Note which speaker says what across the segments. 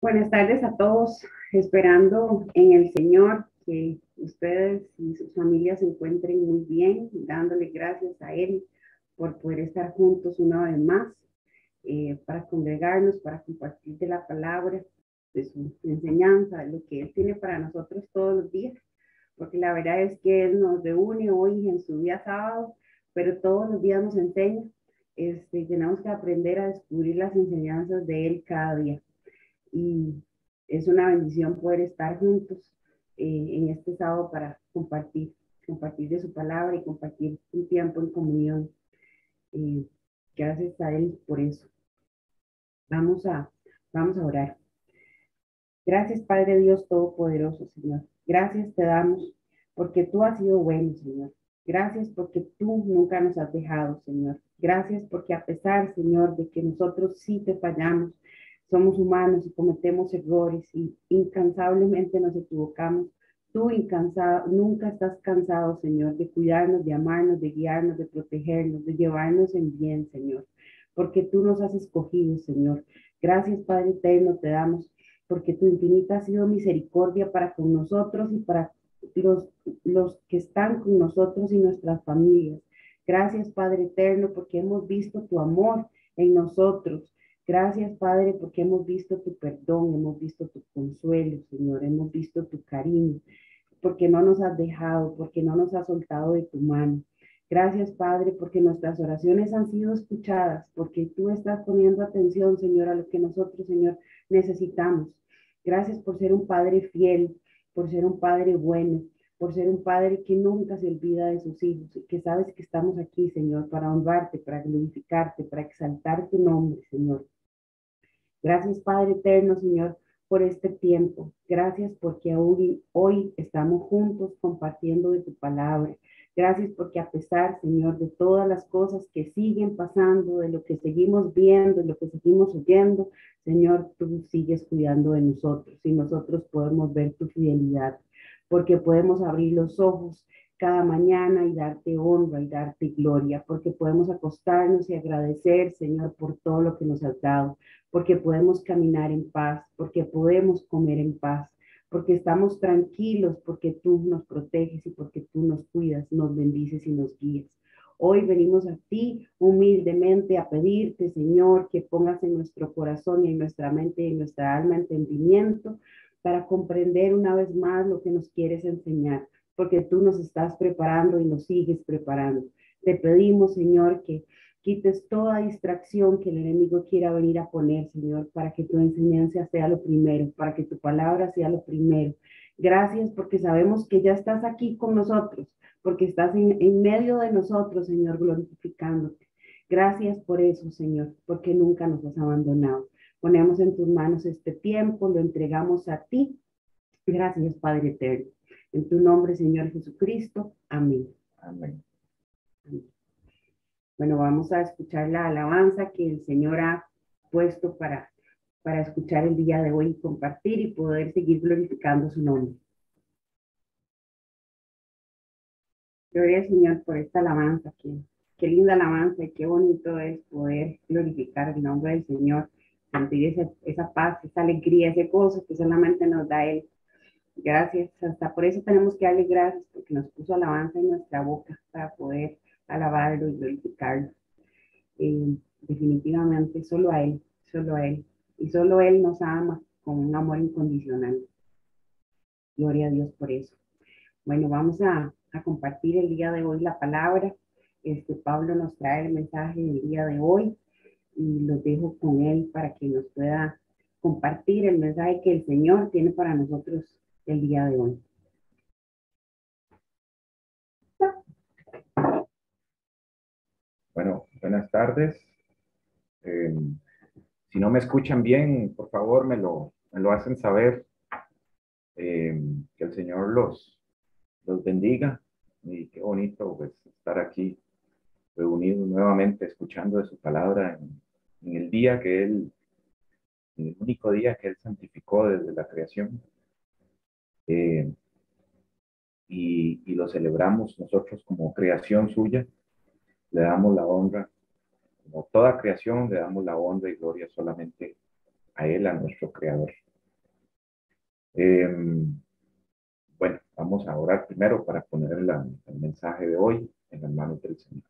Speaker 1: Buenas tardes a todos, esperando en el Señor que ustedes y sus familias se encuentren muy bien, dándole gracias a Él por poder estar juntos una vez más, para congregarnos, para compartir de la palabra, de su enseñanza, de lo que Él tiene para nosotros todos los días, porque la verdad es que Él nos reúne hoy en su día sábado, pero todos los días nos enseña. Tenemos que aprender a descubrir las enseñanzas de Él cada día. Y es una bendición poder estar juntos en este sábado para compartir de su palabra y compartir un tiempo en comunión. Eh, Gracias a Él por eso. Vamos a, vamos a orar. Gracias, Padre Dios Todopoderoso, Señor. Gracias te damos porque tú has sido bueno, Señor. Gracias porque tú nunca nos has dejado, Señor. Gracias porque a pesar, Señor, de que nosotros sí te fallamos, somos humanos y cometemos errores y incansablemente nos equivocamos. Tú nunca estás cansado, Señor, de cuidarnos, de amarnos, de guiarnos, de protegernos, de llevarnos en bien, Señor, porque tú nos has escogido, Señor. Gracias, Padre eterno, te damos porque tu infinita ha sido misericordia para con nosotros y para los, los que están con nosotros y nuestras familias. Gracias, Padre eterno, porque hemos visto tu amor en nosotros. Gracias, Padre, porque hemos visto tu perdón, hemos visto tu consuelo, Señor, hemos visto tu cariño, porque no nos has dejado, porque no nos has soltado de tu mano. Gracias, Padre, porque nuestras oraciones han sido escuchadas, porque tú estás poniendo atención, Señor, a lo que nosotros, Señor, necesitamos. Gracias por ser un Padre fiel, por ser un Padre bueno, por ser un Padre que nunca se olvida de sus hijos, que sabes que estamos aquí, Señor, para honrarte, para glorificarte, para exaltar tu nombre, Señor. Gracias, Padre eterno, Señor, por este tiempo. Gracias porque hoy estamos juntos compartiendo de tu palabra. Gracias porque a pesar, Señor, de todas las cosas que siguen pasando, de lo que seguimos viendo, de lo que seguimos oyendo, Señor, tú sigues cuidando de nosotros y nosotros podemos ver tu fidelidad, porque podemos abrir los ojos cada mañana y darte honra y darte gloria, porque podemos acostarnos y agradecer, Señor, por todo lo que nos has dado, porque podemos caminar en paz, porque podemos comer en paz, porque estamos tranquilos, porque tú nos proteges y porque tú nos cuidas, nos bendices y nos guías. Hoy venimos a ti humildemente a pedirte, Señor, que pongas en nuestro corazón y en nuestra mente y en nuestra alma entendimiento para comprender una vez más lo que nos quieres enseñar, porque tú nos estás preparando y nos sigues preparando. Te pedimos, Señor, que quites toda distracción que el enemigo quiera venir a poner, Señor, para que tu enseñanza sea lo primero, para que tu palabra sea lo primero. Gracias porque sabemos que ya estás aquí con nosotros, porque estás en medio de nosotros, Señor, glorificándote. Gracias por eso, Señor, porque nunca nos has abandonado. Ponemos en tus manos este tiempo, lo entregamos a ti. Gracias, Padre eterno. En tu nombre, Señor Jesucristo. Amén.
Speaker 2: Amén.
Speaker 1: Amén. Bueno, vamos a escuchar la alabanza que el Señor ha puesto para escuchar el día de hoy, compartir y poder seguir glorificando su nombre. Gloria al Señor por esta alabanza, qué linda alabanza y qué bonito es poder glorificar el nombre del Señor, sentir esa paz, esa alegría, ese gozo que solamente nos da Él. Gracias, hasta por eso tenemos que darle gracias, porque nos puso alabanza en nuestra boca para poder alabarlo y glorificarlo. Definitivamente, solo a Él, solo a Él. Y solo Él nos ama con un amor incondicional. Gloria a Dios por eso. Bueno, vamos a compartir el día de hoy la palabra. Pablo nos trae el mensaje del día de hoy y lo dejo con él para que nos pueda compartir el mensaje que el Señor tiene para nosotros el día de hoy.
Speaker 2: Bueno, buenas tardes. Si no me escuchan bien, por favor me lo hacen saber. Que el Señor los bendiga. Y qué bonito pues estar aquí reunidos nuevamente escuchando de su palabra en el día que Él, en el único día que Él santificó desde la creación. Y lo celebramos nosotros como creación suya. Le damos la honra, como toda creación, le damos la honra y gloria solamente a Él, a nuestro Creador. Eh, bueno, vamos a orar primero para poner el mensaje de hoy en las manos del Señor.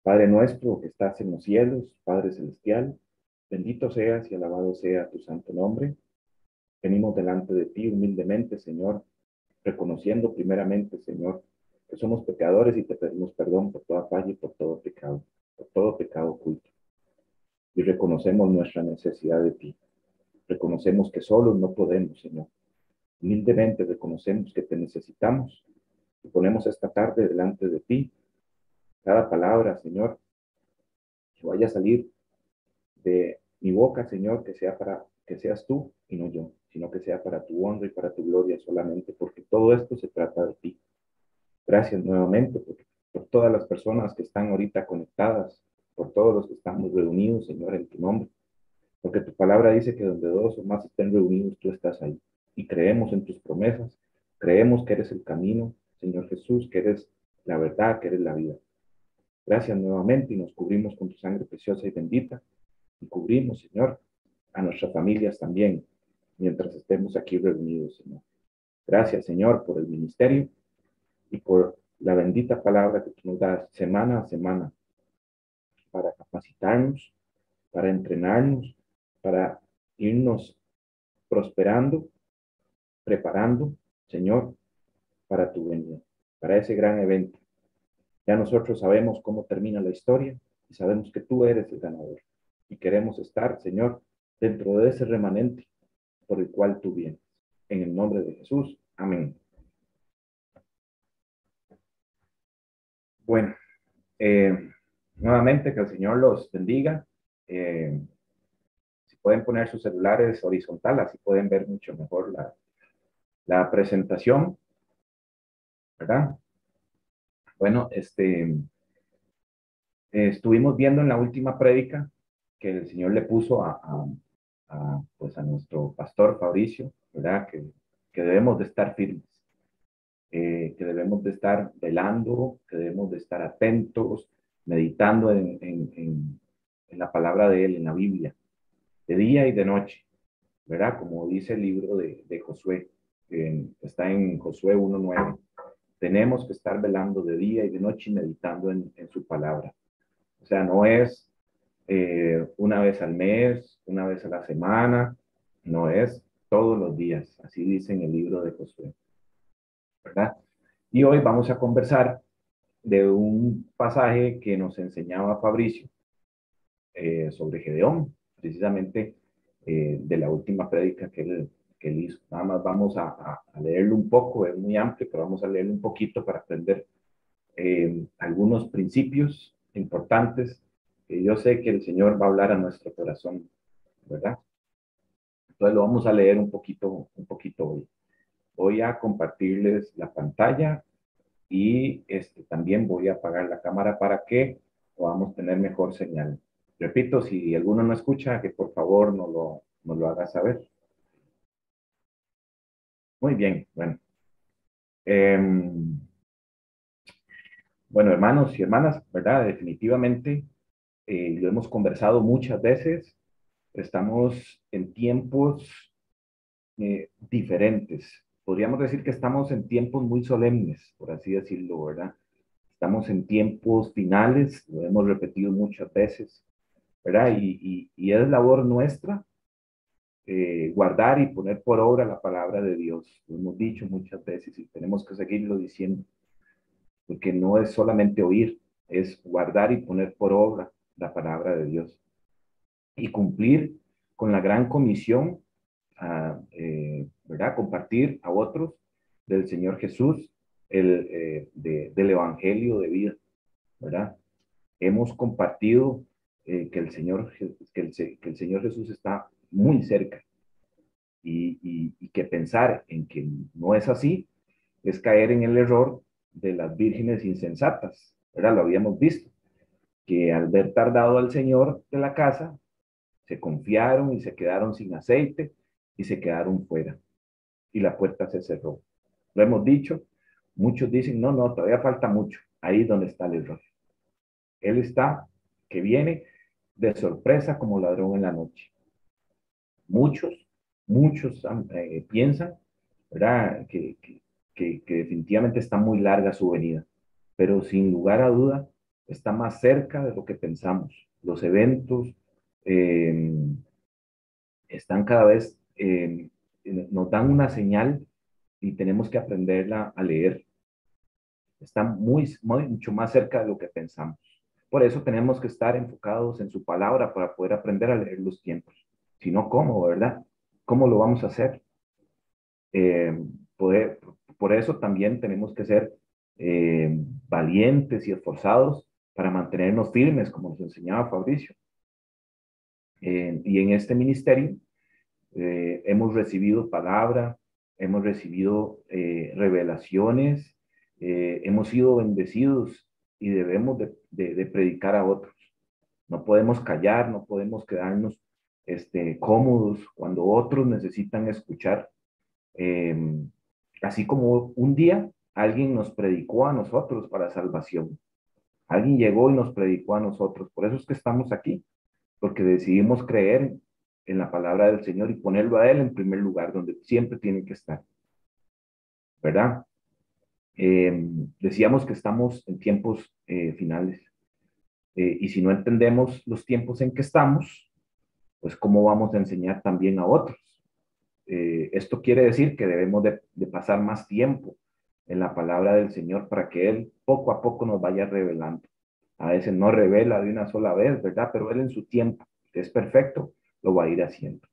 Speaker 2: Padre nuestro que estás en los cielos, Padre celestial, bendito seas y alabado sea tu santo nombre. Venimos delante de ti humildemente, Señor, reconociendo primeramente, Señor, que somos pecadores y te pedimos perdón por toda falla y por todo pecado oculto. Y reconocemos nuestra necesidad de ti. Reconocemos que solos no podemos, Señor. Humildemente reconocemos que te necesitamos y ponemos esta tarde delante de ti. Cada palabra, Señor, que vaya a salir de mi boca, Señor, que sea para que seas tú y no yo, sino que sea para tu honra y para tu gloria solamente, porque todo esto se trata de ti. Gracias nuevamente por todas las personas que están ahorita conectadas, por todos los que estamos reunidos, Señor, en tu nombre, porque tu palabra dice que donde dos o más estén reunidos, tú estás ahí. Y creemos en tus promesas, creemos que eres el camino, Señor Jesús, que eres la verdad, que eres la vida. Gracias nuevamente y nos cubrimos con tu sangre preciosa y bendita y cubrimos, Señor, a nuestras familias también, mientras estemos aquí reunidos, Señor. Gracias, Señor, por el ministerio y por la bendita palabra que tú nos das semana a semana para capacitarnos, para entrenarnos, para irnos prosperando, preparando, Señor, para tu venida, para ese gran evento. Ya nosotros sabemos cómo termina la historia y sabemos que tú eres el ganador. Y queremos estar, Señor, dentro de ese remanente por el cual tú vienes. En el nombre de Jesús. Amén. Bueno, eh, nuevamente que el Señor los bendiga. Eh, si pueden poner sus celulares horizontal, así pueden ver mucho mejor la presentación, ¿verdad? Bueno, estuvimos viendo en la última prédica que el Señor le puso pues a nuestro pastor Fabricio, ¿verdad? Que debemos de estar firmes, que debemos de estar velando, que debemos de estar atentos, meditando en la palabra de Él, en la Biblia, de día y de noche, ¿verdad? Como dice el libro de Josué, que está en Josué 1:9. Tenemos que estar velando de día y de noche y meditando en su palabra. O sea, no es una vez al mes, una vez a la semana, no es todos los días, así dice en el libro de Josué, ¿verdad? Y hoy vamos a conversar de un pasaje que nos enseñaba Fabricio sobre Gedeón, precisamente de la última prédica que él hizo. Nada más vamos a leerlo un poco, es muy amplio, pero vamos a leerlo un poquito para aprender algunos principios importantes que yo sé que el Señor va a hablar a nuestro corazón, ¿verdad? Entonces lo vamos a leer un poquito hoy. Voy a compartirles la pantalla y también voy a apagar la cámara para que podamos tener mejor señal. Repito, si alguno no escucha, que por favor nos lo haga saber. Muy bien, bueno. Eh, bueno, hermanos y hermanas, ¿verdad? Definitivamente, lo hemos conversado muchas veces, estamos en tiempos diferentes. Podríamos decir que estamos en tiempos muy solemnes, por así decirlo, ¿verdad? Estamos en tiempos finales, lo hemos repetido muchas veces, ¿verdad? Y es labor nuestra guardar y poner por obra la palabra de Dios. Lo hemos dicho muchas veces y tenemos que seguirlo diciendo, porque no es solamente oír, es guardar y poner por obra la palabra de Dios y cumplir con la gran comisión, ¿verdad? Compartir a otros del Señor Jesús, del Evangelio de vida, ¿verdad? Hemos compartido que que el Señor Jesús está muy cerca y que pensar en que no es así es caer en el error de las vírgenes insensatas, ¿verdad? Lo habíamos visto, que al ver tardado al Señor de la casa, se confiaron y se quedaron sin aceite y se quedaron fuera y la puerta se cerró. Lo hemos dicho, muchos dicen, no, no, todavía falta mucho. Ahí es donde está el error. Él está, que viene de sorpresa como ladrón en la noche. Muchos Muchos piensan, ¿verdad? Que definitivamente está muy larga su venida, pero sin lugar a duda está más cerca de lo que pensamos. Los eventos eh, están cada vez, nos dan una señal y tenemos que aprenderla a leer. Está mucho más cerca de lo que pensamos. Por eso tenemos que estar enfocados en su palabra para poder aprender a leer los tiempos. Si no, ¿cómo, verdad? ¿Cómo lo vamos a hacer? Eh, poder, por eso también tenemos que ser valientes y esforzados para mantenernos firmes, como nos enseñaba Fabricio. Y en este ministerio hemos recibido palabra, hemos recibido revelaciones, hemos sido bendecidos y debemos de predicar a otros. No podemos callar, no podemos quedarnos cómodos cuando otros necesitan escuchar. Eh, Así como un día alguien nos predicó a nosotros para salvación. Alguien llegó y nos predicó a nosotros. Por eso es que estamos aquí, porque decidimos creer en la palabra del Señor y ponerlo a Él en primer lugar, donde siempre tiene que estar, ¿verdad? Decíamos que estamos en tiempos finales. Y si no entendemos los tiempos en que estamos, pues cómo vamos a enseñar también a otros. Esto quiere decir que debemos de pasar más tiempo en la palabra del Señor para que Él poco a poco nos vaya revelando. A veces no revela de una sola vez, ¿verdad? Pero Él en su tiempo, que es perfecto, lo va a ir haciendo.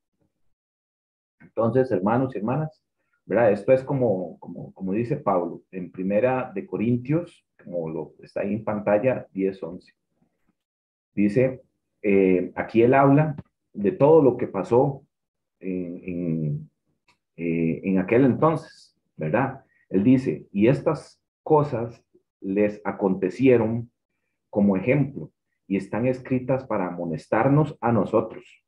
Speaker 2: Entonces, hermanos y hermanas, ¿verdad? Esto es como dice Pablo en Primera de Corintios, como lo está ahí en pantalla, 10:11. Dice, aquí él habla de todo lo que pasó en, en aquel entonces, ¿verdad? Él dice, y estas cosas les acontecieron como ejemplo y están escritas para amonestarnos a nosotros,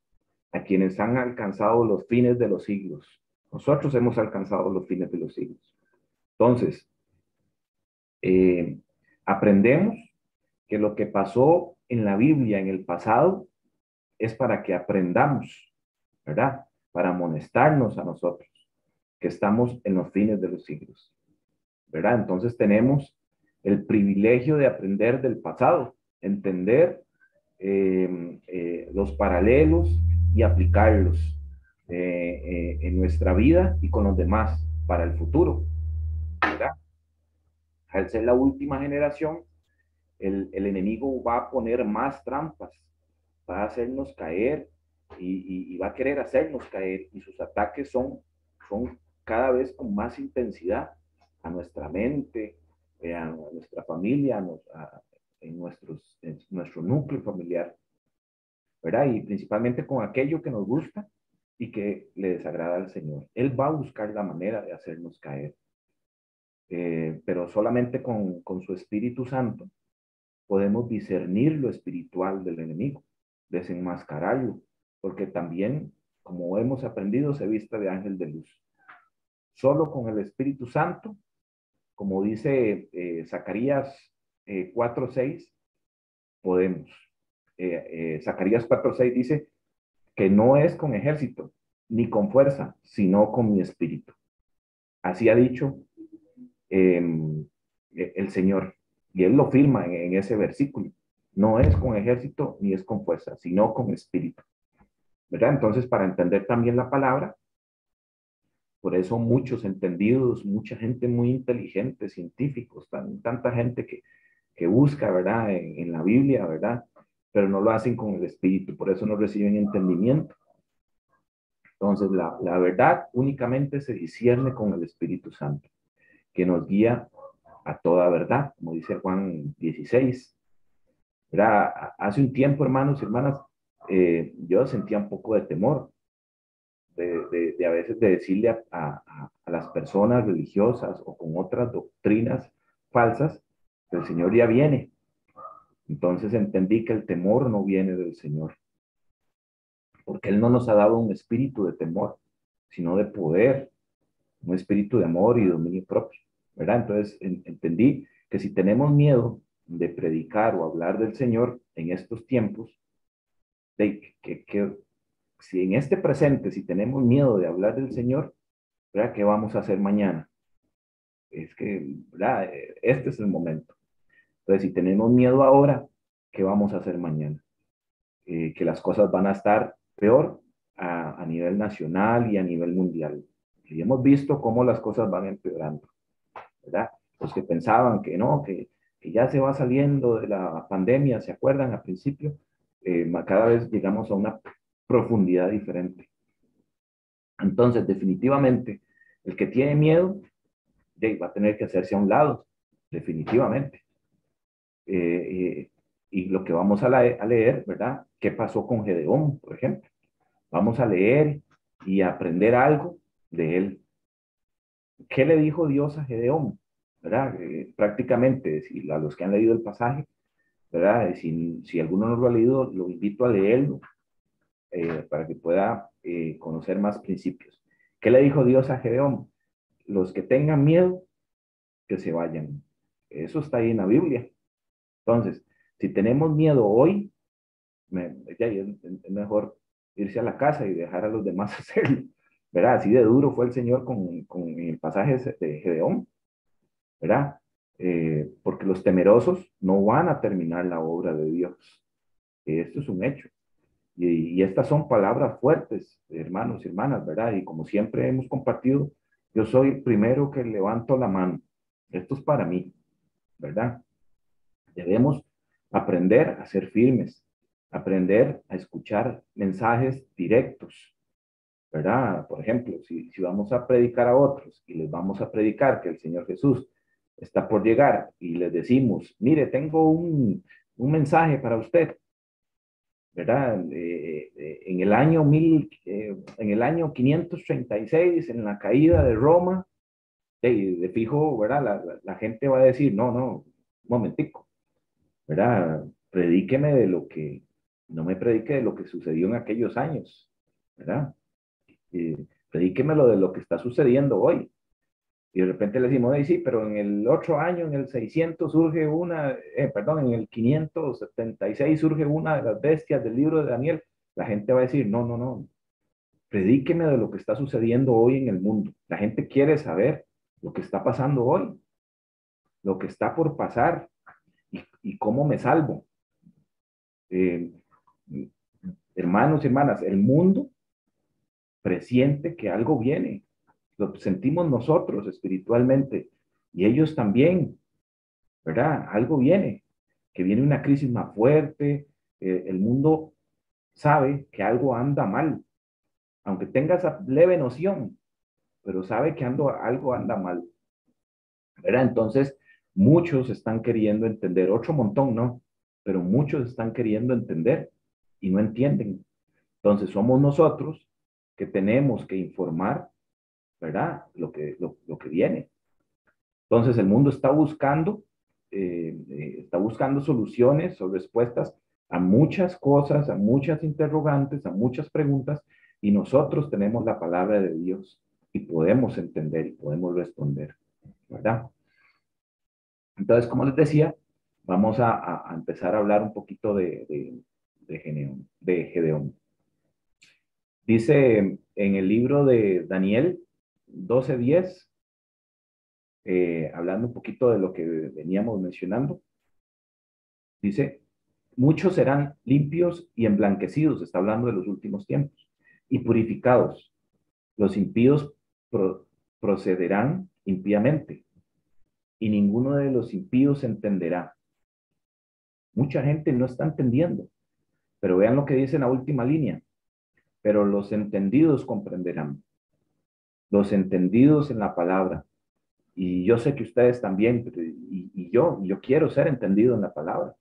Speaker 2: a quienes han alcanzado los fines de los siglos. Nosotros hemos alcanzado los fines de los siglos. Entonces, eh, aprendemos que lo que pasó en la Biblia en el pasado es para que aprendamos, ¿verdad? Para amonestarnos a nosotros, que estamos en los fines de los siglos, ¿verdad? Entonces tenemos el privilegio de aprender del pasado, entender los paralelos y aplicarlos en nuestra vida y con los demás para el futuro, ¿verdad? Al ser la última generación, el enemigo va a poner más trampas, va a hacernos caer y va a querer hacernos caer y sus ataques son cada vez con más intensidad a nuestra mente, a nuestra familia, en nuestro núcleo familiar, ¿verdad? Y principalmente con aquello que nos gusta y que le desagrada al Señor. Él va a buscar la manera de hacernos caer, pero solamente con su Espíritu Santo podemos discernir lo espiritual del enemigo, desenmascararlo, porque también, como hemos aprendido, se viste de ángel de luz. Solo con el Espíritu Santo, como dice Zacarías 4:6, podemos. Zacarías 4:6 dice que no es con ejército ni con fuerza, sino con mi espíritu. Así ha dicho eh, el Señor. Y Él lo firma en ese versículo. No es con ejército ni es con fuerza, sino con espíritu. ¿Verdad? Entonces, para entender también la palabra, por eso muchos entendidos, mucha gente muy inteligente, científicos, tanta gente que busca, ¿verdad? En la Biblia, ¿verdad? Pero no lo hacen con el espíritu, por eso no reciben entendimiento. Entonces, la verdad únicamente se discierne con el Espíritu Santo, que nos guía a toda verdad, como dice Juan 16. ¿Verdad? Hace un tiempo, hermanos y hermanas, yo sentía un poco de temor de a veces de decirle a las personas religiosas o con otras doctrinas falsas que el Señor ya viene. Entonces entendí que el temor no viene del Señor, porque Él no nos ha dado un espíritu de temor, sino de poder, un espíritu de amor y dominio propio, ¿verdad? Entonces entendí que si tenemos miedo de predicar o hablar del Señor en estos tiempos, de que si en este presente, si tenemos miedo de hablar del Señor, ¿verdad? ¿Qué vamos a hacer mañana? Es que, ¿verdad? Este es el momento. Entonces, si tenemos miedo ahora, ¿qué vamos a hacer mañana? Que las cosas van a estar peor a nivel nacional y a nivel mundial. Y hemos visto cómo las cosas van empeorando, ¿verdad? Los que pensaban que no, que ya se va saliendo de la pandemia, ¿se acuerdan al principio? Cada vez llegamos a una profundidad diferente. Entonces, definitivamente, el que tiene miedo va a tener que hacerse a un lado, definitivamente. Y lo que vamos a leer, ¿verdad? ¿Qué pasó con Gedeón, por ejemplo? Vamos a leer y a aprender algo de él. ¿Qué le dijo Dios a Gedeón? ¿Verdad? Prácticamente, si, a los que han leído el pasaje, ¿verdad? Si alguno no lo ha leído, lo invito a leerlo para que pueda conocer más principios. ¿Qué le dijo Dios a Gedeón? Los que tengan miedo, que se vayan. Eso está ahí en la Biblia. Entonces, si tenemos miedo hoy, es mejor irse a la casa y dejar a los demás hacerlo. ¿Verdad? Así de duro fue el Señor con el pasaje de Gedeón, ¿verdad? Porque los temerosos no van a terminar la obra de Dios. Esto es un hecho. Y estas son palabras fuertes, hermanos y hermanas, ¿verdad? Y como siempre hemos compartido, yo soy el primero que levanto la mano. Esto es para mí, ¿verdad? Debemos aprender a ser firmes, aprender a escuchar mensajes directos, ¿verdad? Por ejemplo, si vamos a predicar a otros y les vamos a predicar que el Señor Jesús está por llegar y les decimos, mire, tengo un mensaje para usted, ¿verdad? En el año 536, en la caída de Roma, de fijo, ¿verdad? La gente va a decir, no, no, un momentico, ¿verdad? Predíqueme de lo que, no me predique de lo que sucedió en aquellos años, ¿verdad? Predíquemelo de lo que está sucediendo hoy. Y de repente le decimos, sí, pero en el otro año, en el 600 surge en el 576 surge una de las bestias del libro de Daniel. La gente va a decir, no, no, no, predíqueme de lo que está sucediendo hoy en el mundo. La gente quiere saber lo que está pasando hoy, lo que está por pasar y cómo me salvo. Eh, Hermanos y hermanas, el mundo presiente que algo viene. Lo sentimos nosotros espiritualmente y ellos también, ¿verdad? Algo viene, que viene una crisis más fuerte. El mundo sabe que algo anda mal, aunque tenga esa leve noción, pero sabe que algo anda mal, ¿verdad? Entonces, muchos están queriendo entender, otro montón, ¿no? Pero muchos están queriendo entender y no entienden. Entonces, somos nosotros que tenemos que informar, ¿verdad? Lo que viene. Entonces, el mundo está buscando soluciones o respuestas a muchas cosas, a muchas interrogantes, a muchas preguntas, y nosotros tenemos la palabra de Dios y podemos entender y podemos responder, ¿verdad? Entonces, como les decía, vamos a empezar a hablar un poquito de Gedeón. Dice en el libro de Daniel 12:10, hablando un poquito de lo que veníamos mencionando, dice, muchos serán limpios y emblanquecidos, está hablando de los últimos tiempos, y purificados. Los impíos procederán impíamente, y ninguno de los impíos entenderá. Mucha gente no está entendiendo, pero vean lo que dice en la última línea. Pero los entendidos comprenderán. Los entendidos en la palabra. Y yo sé que ustedes también, yo quiero ser entendido en la palabra.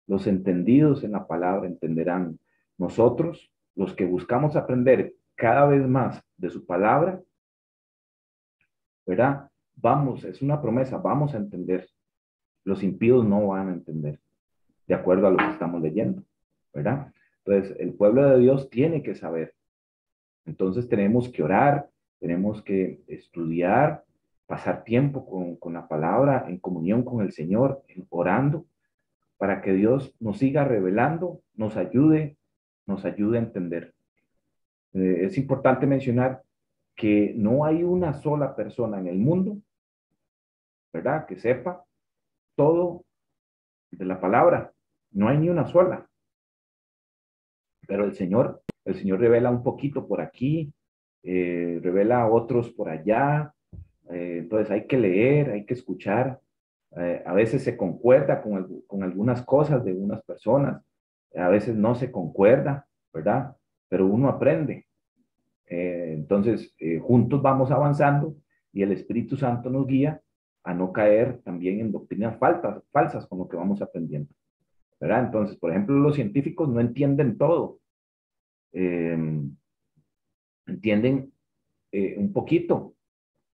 Speaker 2: Los entendidos en la palabra entenderán. Nosotros, los que buscamos aprender cada vez más de su palabra, ¿verdad? Vamos, es una promesa, vamos a entender. Los impíos no van a entender, de acuerdo a lo que estamos leyendo, ¿verdad? Entonces, el pueblo de Dios tiene que saber. Entonces, tenemos que orar, tenemos que estudiar, pasar tiempo con la palabra, en comunión con el Señor, orando, para que Dios nos siga revelando, nos ayude a entender. Es importante mencionar que no hay una sola persona en el mundo, ¿verdad?, que sepa todo de la palabra. No hay ni una sola. Pero el Señor revela un poquito por aquí, revela otros por allá. Entonces hay que leer, hay que escuchar. A veces se concuerda con algunas cosas de unas personas, a veces no se concuerda, ¿verdad? Pero uno aprende. Entonces, juntos vamos avanzando y el Espíritu Santo nos guía a no caer también en doctrinas falsas con lo que vamos aprendiendo, ¿verdad? Entonces, por ejemplo, los científicos no entienden todo, eh, entienden un poquito,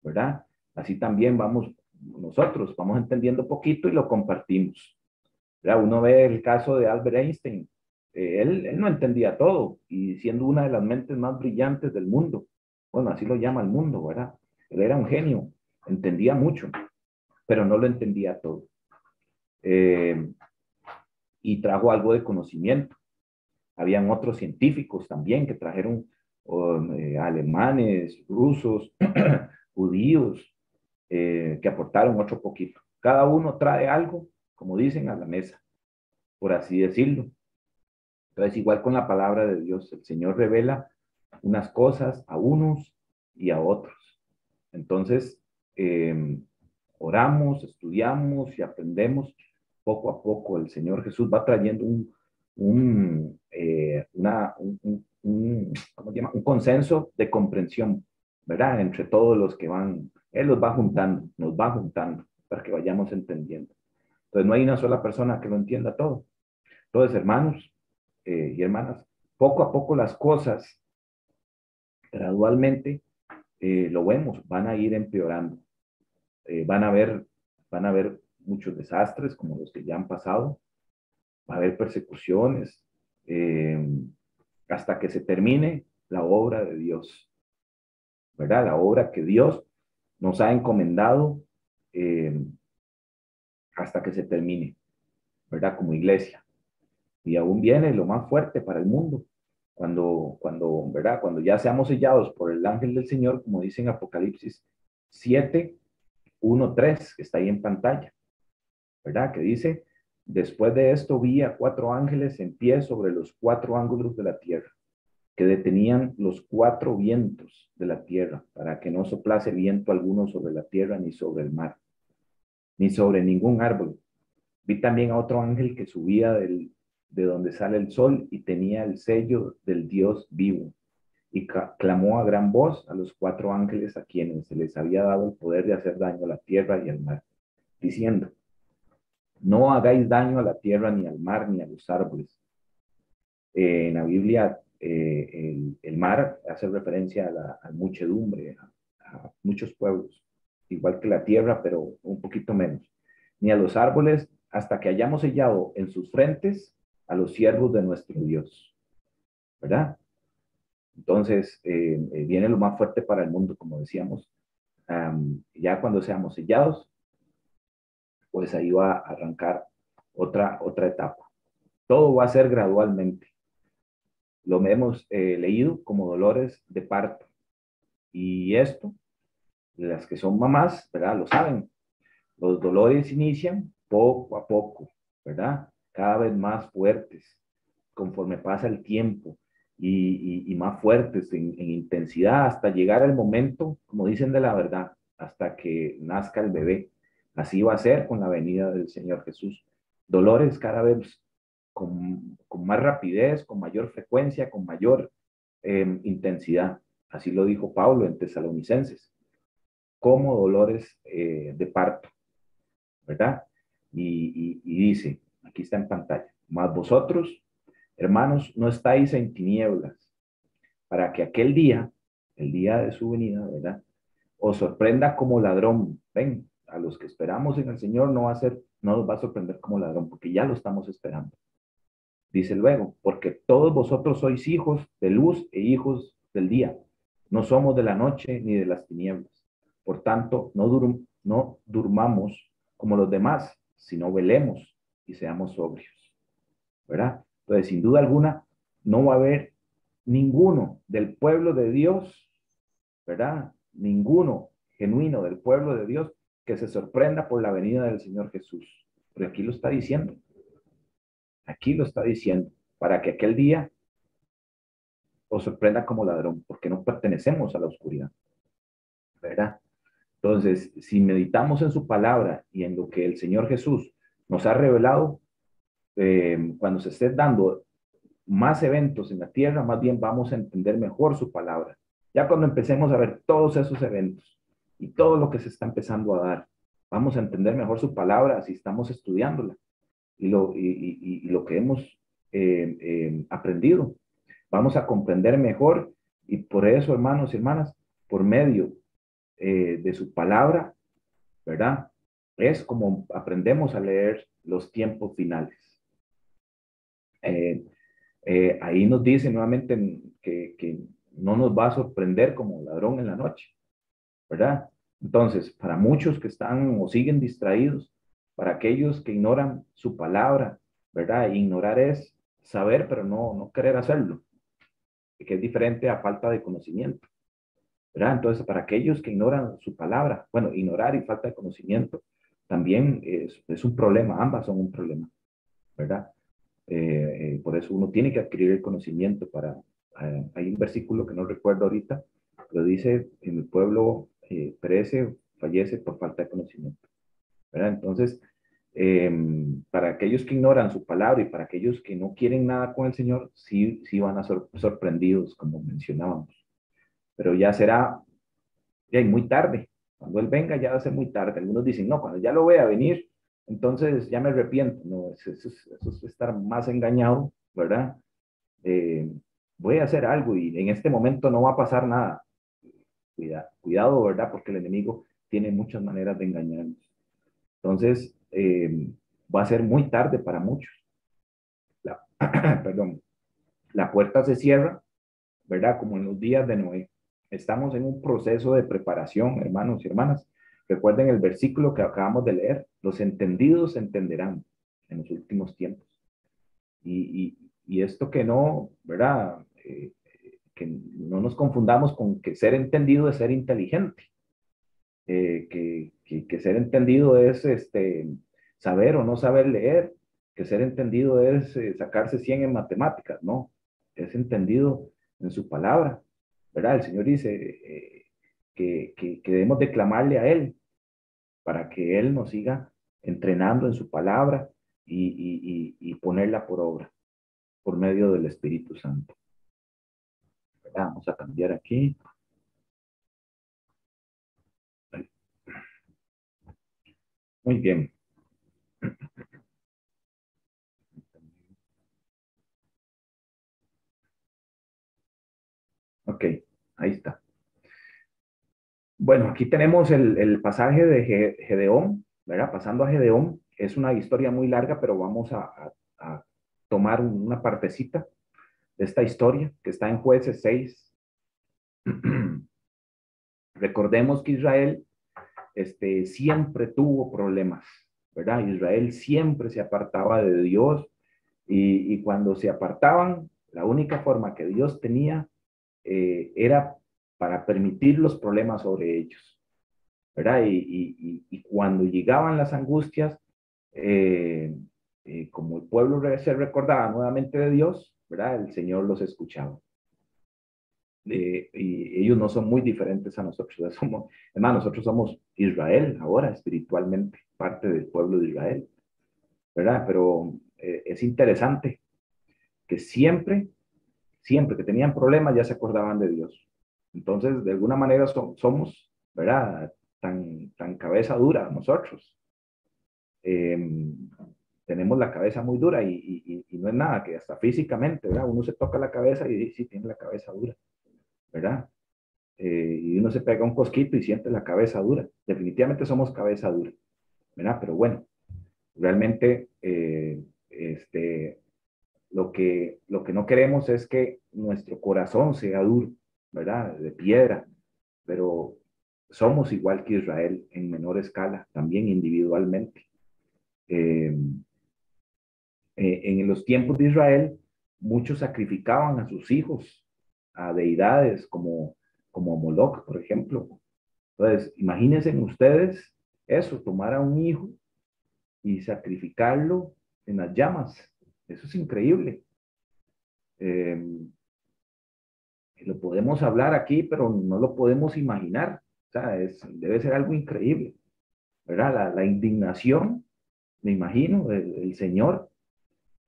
Speaker 2: ¿verdad? Así también nosotros vamos entendiendo poquito y lo compartimos, ¿verdad? Uno ve el caso de Albert Einstein. Él no entendía todo y siendo una de las mentes más brillantes del mundo, bueno, así lo llama el mundo, ¿verdad? Él era un genio, entendía mucho, pero no lo entendía todo. Y trajo algo de conocimiento. Habían otros científicos también que trajeron alemanes, rusos, judíos, que aportaron otro poquito. Cada uno trae algo, como dicen, a la mesa, por así decirlo. Entonces, igual con la palabra de Dios, el Señor revela unas cosas a unos y a otros. Entonces, oramos, estudiamos y aprendemos poco a poco. El Señor Jesús va trayendo ¿cómo se llama?, un consenso de comprensión, ¿verdad? Entre todos los que van, Él los va juntando, nos va juntando para que vayamos entendiendo. Entonces, no hay una sola persona que lo entienda todo. Entonces, hermanos y hermanas, poco a poco las cosas, gradualmente, lo vemos, van a ir empeorando. Van a haber muchos desastres como los que ya han pasado, va a haber persecuciones, hasta que se termine la obra de Dios, ¿verdad? La obra que Dios nos ha encomendado, eh, hasta que se termine, ¿verdad? Como iglesia. Y aún viene lo más fuerte para el mundo, ¿verdad? Cuando ya seamos sellados por el ángel del Señor, como dice en Apocalipsis 7, 1, 3, que está ahí en pantalla, ¿verdad? Que dice: después de esto vi a 4 ángeles en pie sobre los 4 ángulos de la tierra, que detenían los 4 vientos de la tierra, para que no soplase viento alguno sobre la tierra, ni sobre el mar, ni sobre ningún árbol. Vi también a otro ángel que subía de donde sale el sol y tenía el sello del Dios vivo. Y clamó a gran voz a los 4 ángeles a quienes se les había dado el poder de hacer daño a la tierra y al mar, diciendo: no hagáis daño a la tierra, ni al mar, ni a los árboles. En la Biblia, el mar hace referencia a la muchedumbre, a muchos pueblos, igual que la tierra, pero un poquito menos. Ni a los árboles, hasta que hayamos sellado en sus frentes a los siervos de nuestro Dios, ¿verdad? Entonces, viene lo más fuerte para el mundo, como decíamos. Ya cuando seamos sellados, pues ahí va a arrancar otra etapa. Todo va a ser gradualmente. Lo hemos leído como dolores de parto. Y esto, las que son mamás, ¿verdad?, lo saben. Los dolores inician poco a poco, ¿verdad? Cada vez más fuertes, conforme pasa el tiempo, y más fuertes en intensidad, hasta llegar al momento, como dicen, de la verdad, hasta que nazca el bebé. Así va a ser con la venida del Señor Jesús. Dolores cada vez con más rapidez, con mayor frecuencia, con mayor intensidad. Así lo dijo Pablo en Tesalonicenses, como dolores de parto, ¿verdad? Y dice, aquí está en pantalla: mas vosotros, hermanos, no estáis en tinieblas, para que aquel día, el día de su venida, ¿verdad?, os sorprenda como ladrón. Ven, a los que esperamos en el Señor no nos va a sorprender como ladrón, porque ya lo estamos esperando. Dice luego: porque todos vosotros sois hijos de luz e hijos del día. No somos de la noche ni de las tinieblas. Por tanto, no durmamos como los demás, sino velemos y seamos sobrios, ¿verdad? Entonces, sin duda alguna, no va a haber ninguno del pueblo de Dios, ¿verdad? Ninguno genuino del pueblo de Dios que se sorprenda por la venida del Señor Jesús. Pero aquí lo está diciendo. Aquí lo está diciendo. Para que aquel día os sorprenda como ladrón, porque no pertenecemos a la oscuridad, ¿verdad? Entonces, si meditamos en su palabra y en lo que el Señor Jesús nos ha revelado, cuando se esté dando más eventos en la tierra, más bien vamos a entender mejor su palabra. Ya cuando empecemos a ver todos esos eventos y todo lo que se está empezando a dar, vamos a entender mejor su palabra si estamos estudiándola y lo que hemos aprendido. Vamos a comprender mejor y por eso, hermanos y hermanas, por medio de su palabra, ¿verdad? Es como aprendemos a leer los tiempos finales. Eh, ahí nos dice nuevamente que no nos va a sorprender como ladrón en la noche, ¿verdad? Entonces, para muchos que están o siguen distraídos, para aquellos que ignoran su palabra, ¿verdad? Ignorar es saber, pero no querer hacerlo, que es diferente a falta de conocimiento, ¿verdad? Entonces, para aquellos que ignoran su palabra, bueno, ignorar y falta de conocimiento también es un problema, ambas son un problema, ¿verdad? Por eso uno tiene que adquirir el conocimiento para... hay un versículo que no recuerdo ahorita, pero dice, en el pueblo perece, fallece por falta de conocimiento, ¿verdad? Entonces, para aquellos que ignoran su palabra y para aquellos que no quieren nada con el Señor, sí van a ser sorprendidos, como mencionábamos. Pero ya será ya muy tarde. Cuando Él venga ya va a ser muy tarde. Algunos dicen, no, cuando ya lo vea venir, entonces ya me arrepiento. No, eso es estar más engañado, ¿verdad? Eh, Voy a hacer algo y en este momento no va a pasar nada. Cuidado, ¿verdad? Porque el enemigo tiene muchas maneras de engañarnos. Entonces, va a ser muy tarde para muchos. La, perdón, la puerta se cierra, ¿verdad? Como en los días de Noé. Estamos en un proceso de preparación, hermanos y hermanas. Recuerden el versículo que acabamos de leer. Los entendidos entenderán en los últimos tiempos. Y esto que no, ¿verdad? Que no nos confundamos con que ser entendido es ser inteligente. Que ser entendido es saber o no saber leer. Que ser entendido es sacarse 100 en matemáticas. No, es entendido en su palabra, ¿verdad? El Señor dice que debemos declamarle a Él para que Él nos siga entrenando en su palabra y ponerla por obra por medio del Espíritu Santo. ¿Verdad? Vamos a cambiar aquí. Muy bien. Ok, ahí está. Bueno, aquí tenemos el pasaje de Gedeón, ¿verdad? Pasando a Gedeón, es una historia muy larga, pero vamos a tomar una partecita de esta historia que está en Jueces 6. Recordemos que Israel siempre tuvo problemas, ¿verdad? Israel siempre se apartaba de Dios y cuando se apartaban, la única forma que Dios tenía era para permitir los problemas sobre ellos. ¿Verdad? Y cuando llegaban las angustias, eh, como el pueblo se recordaba nuevamente de Dios, ¿verdad? El Señor los escuchaba. Y ellos no son muy diferentes a nosotros. Además, nosotros somos Israel ahora, espiritualmente, parte del pueblo de Israel, ¿verdad? Pero es interesante que siempre que tenían problemas ya se acordaban de Dios. Entonces, de alguna manera somos, ¿verdad? Tan cabeza dura nosotros. Eh, Tenemos la cabeza muy dura y no es nada, que hasta físicamente, ¿verdad? Uno se toca la cabeza y dice, sí, tiene la cabeza dura, ¿verdad? Y uno se pega un cosquito y siente la cabeza dura. Definitivamente somos cabeza dura, ¿verdad? Pero bueno, realmente lo que no queremos es que nuestro corazón sea duro, ¿verdad? De piedra, pero somos igual que Israel en menor escala, también individualmente. Eh, en los tiempos de Israel, muchos sacrificaban a sus hijos, a deidades como Moloch, por ejemplo. Entonces, imagínense ustedes eso, tomar a un hijo y sacrificarlo en las llamas. Eso es increíble. Eh, lo podemos hablar aquí, pero no lo podemos imaginar. O sea, debe ser algo increíble, ¿verdad? La indignación, me imagino, del Señor,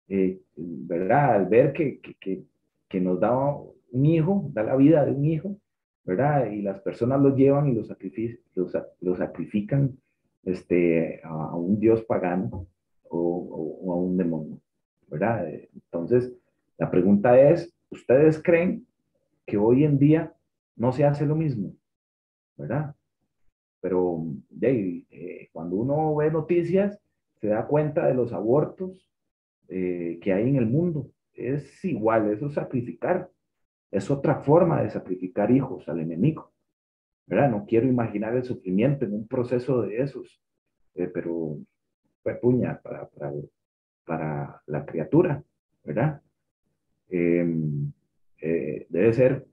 Speaker 2: ¿verdad? Al ver que nos da un hijo, da la vida de un hijo, ¿verdad? Y las personas lo llevan y lo sacrifican a un dios pagano o a un demonio, ¿verdad? Entonces, la pregunta es, ¿ustedes creen que hoy en día no se hace lo mismo, ¿verdad? Pero cuando uno ve noticias, se da cuenta de los abortos que hay en el mundo. Es igual, eso es sacrificar. Es otra forma de sacrificar hijos al enemigo, ¿verdad? No quiero imaginar el sufrimiento en un proceso de esos, pero fue puña para la criatura, ¿verdad? Eh, debe ser,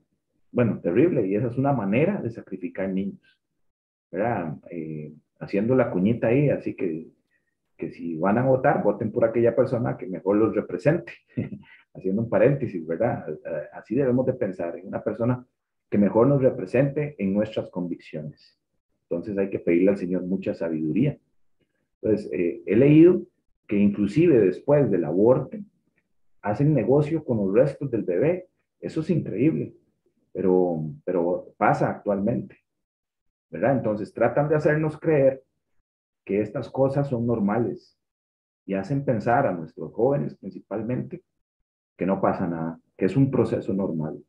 Speaker 2: bueno, terrible y esa es una manera de sacrificar niños, ¿verdad? Haciendo la cuñita ahí, así que si van a votar, voten por aquella persona que mejor los represente. Haciendo un paréntesis, ¿verdad? Así debemos de pensar en una persona que mejor nos represente en nuestras convicciones. Entonces hay que pedirle al Señor mucha sabiduría. Entonces, he leído que inclusive después del aborto, hacen negocio con los restos del bebé. Eso es increíble, pero pasa actualmente, ¿verdad? Entonces tratan de hacernos creer que estas cosas son normales y hacen pensar a nuestros jóvenes principalmente que no pasa nada, que es un proceso normal,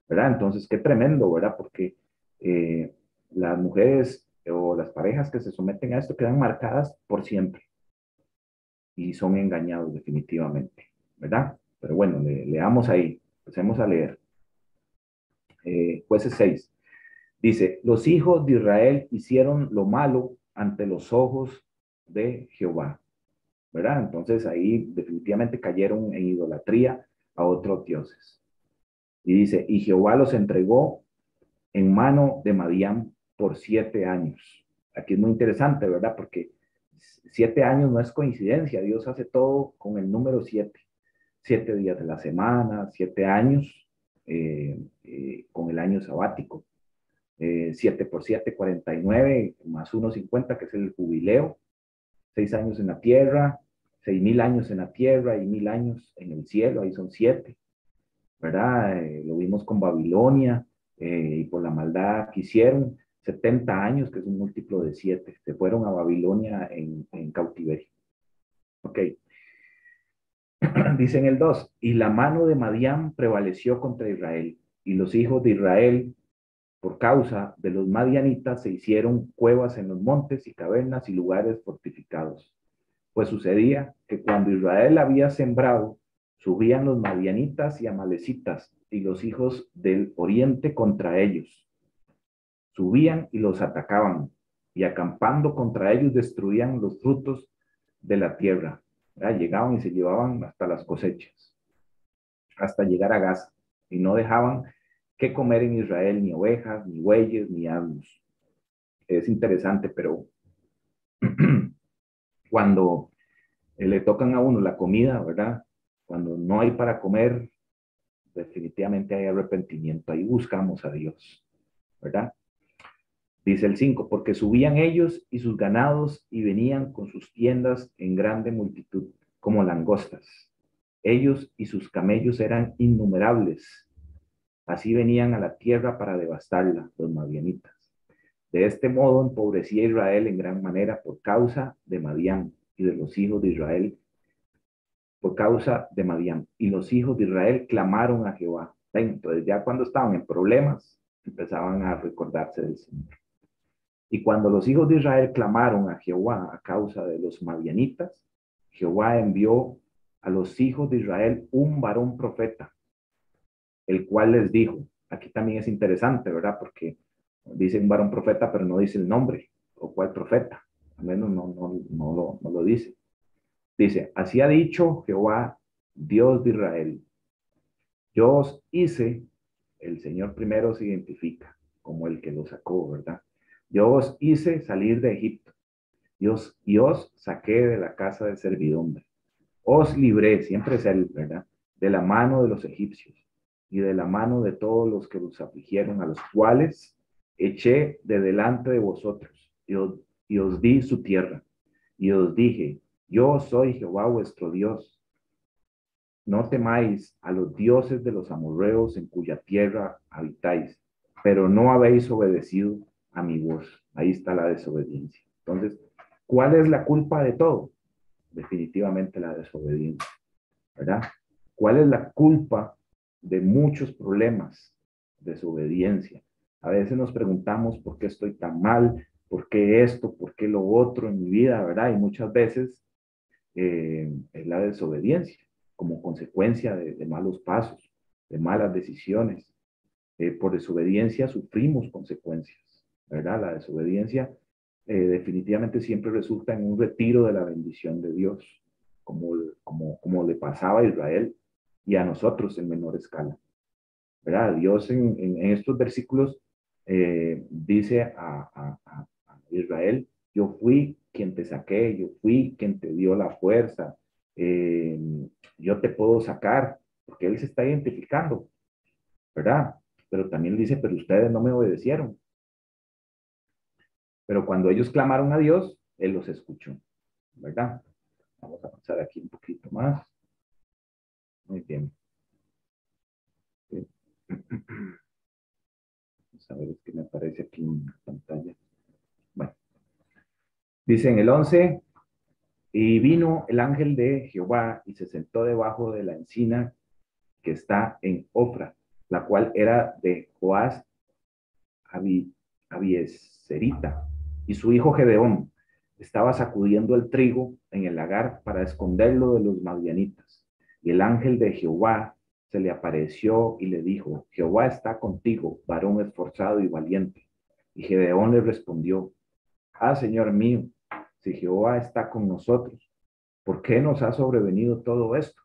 Speaker 2: ¿verdad? Entonces, qué tremendo, ¿verdad? Porque eh, las mujeres o las parejas que se someten a esto quedan marcadas por siempre y son engañados definitivamente, ¿verdad? Pero bueno, leamos ahí, empecemos a leer. Jueces 6. Dice, los hijos de Israel hicieron lo malo ante los ojos de Jehová, ¿verdad? Entonces ahí definitivamente cayeron en idolatría a otros dioses. Y dice, y Jehová los entregó en mano de Madián por 7 años. Aquí es muy interesante, ¿verdad? Porque 7 años no es coincidencia, Dios hace todo con el número 7. 7 días de la semana, 7 años con el año sabático. 7 por 7, 49, más 1, 50, que es el jubileo. 6 años en la tierra, 6.000 años en la tierra y 1.000 años en el cielo, ahí son 7, ¿verdad? Lo vimos con Babilonia y por la maldad que hicieron, 70 años, que es un múltiplo de 7, se fueron a Babilonia en cautiverio. Ok, dice en el 2, y la mano de Madián prevaleció contra Israel, y los hijos de Israel, por causa de los madianitas, se hicieron cuevas en los montes y cavernas y lugares fortificados. Pues sucedía que cuando Israel había sembrado, subían los madianitas y amalecitas y los hijos del oriente contra ellos. Subían y los atacaban, y acampando contra ellos destruían los frutos de la tierra. ¿Verdad? Llegaban y se llevaban hasta las cosechas, hasta llegar a Gaza, y no dejaban que comer en Israel ni ovejas, ni bueyes, ni asnos. Es interesante, pero cuando le tocan a uno la comida, ¿verdad? Cuando no hay para comer, definitivamente hay arrepentimiento. Ahí buscamos a Dios, ¿verdad? Dice el 5, porque subían ellos y sus ganados y venían con sus tiendas en grande multitud, como langostas. Ellos y sus camellos eran innumerables. Así venían a la tierra para devastarla, los madianitas. De este modo empobrecía Israel en gran manera por causa de Madián y de los hijos de Israel por causa de Madián. Y los hijos de Israel clamaron a Jehová. Entonces ya cuando estaban en problemas, empezaban a recordarse del Señor. Y cuando los hijos de Israel clamaron a Jehová a causa de los madianitas, Jehová envió a los hijos de Israel un varón profeta, el cual les dijo, aquí también es interesante, ¿verdad? Porque dice un varón profeta, pero no dice el nombre, o cuál profeta, al menos no lo dice. Dice, así ha dicho Jehová, Dios de Israel, yo os hice el Señor primero se identifica como el que lo sacó, ¿verdad? Yo os hice salir de Egipto y os saqué de la casa de servidumbre. Os libré, siempre es él, ¿verdad? De la mano de los egipcios y de la mano de todos los que los afligieron, a los cuales eché de delante de vosotros y os di su tierra. Y os dije, yo soy Jehová vuestro Dios. No temáis a los dioses de los amorreos en cuya tierra habitáis, pero no habéis obedecido a mi voz. Ahí está la desobediencia. Entonces, ¿cuál es la culpa de todo? Definitivamente la desobediencia, ¿verdad? ¿Cuál es la culpa de muchos problemas? Desobediencia. A veces nos preguntamos por qué estoy tan mal, por qué esto, por qué lo otro en mi vida, ¿verdad? Y muchas veces es la desobediencia como consecuencia de malos pasos, de malas decisiones. Por desobediencia sufrimos consecuencias, ¿verdad? La desobediencia definitivamente siempre resulta en un retiro de la bendición de Dios, como le pasaba a Israel y a nosotros en menor escala, ¿verdad? Dios en estos versículos dice a Israel, yo fui quien te saqué, yo fui quien te dio la fuerza, eh, yo te puedo sacar, porque Él se está identificando, ¿verdad? Pero también dice, pero ustedes no me obedecieron. Pero cuando ellos clamaron a Dios, Él los escuchó, ¿verdad? Vamos a avanzar aquí un poquito más. Muy bien. Sí. Vamos a ver, es que me aparece aquí en la pantalla. Bueno, dice en el 11, y vino el ángel de Jehová y se sentó debajo de la encina que está en Ofra, la cual era de Joás Abieserita, y su hijo Gedeón estaba sacudiendo el trigo en el lagar para esconderlo de los madianitas. Y el ángel de Jehová se le apareció y le dijo, Jehová está contigo, varón esforzado y valiente. Y Gedeón le respondió, Señor mío, si Jehová está con nosotros, ¿por qué nos ha sobrevenido todo esto?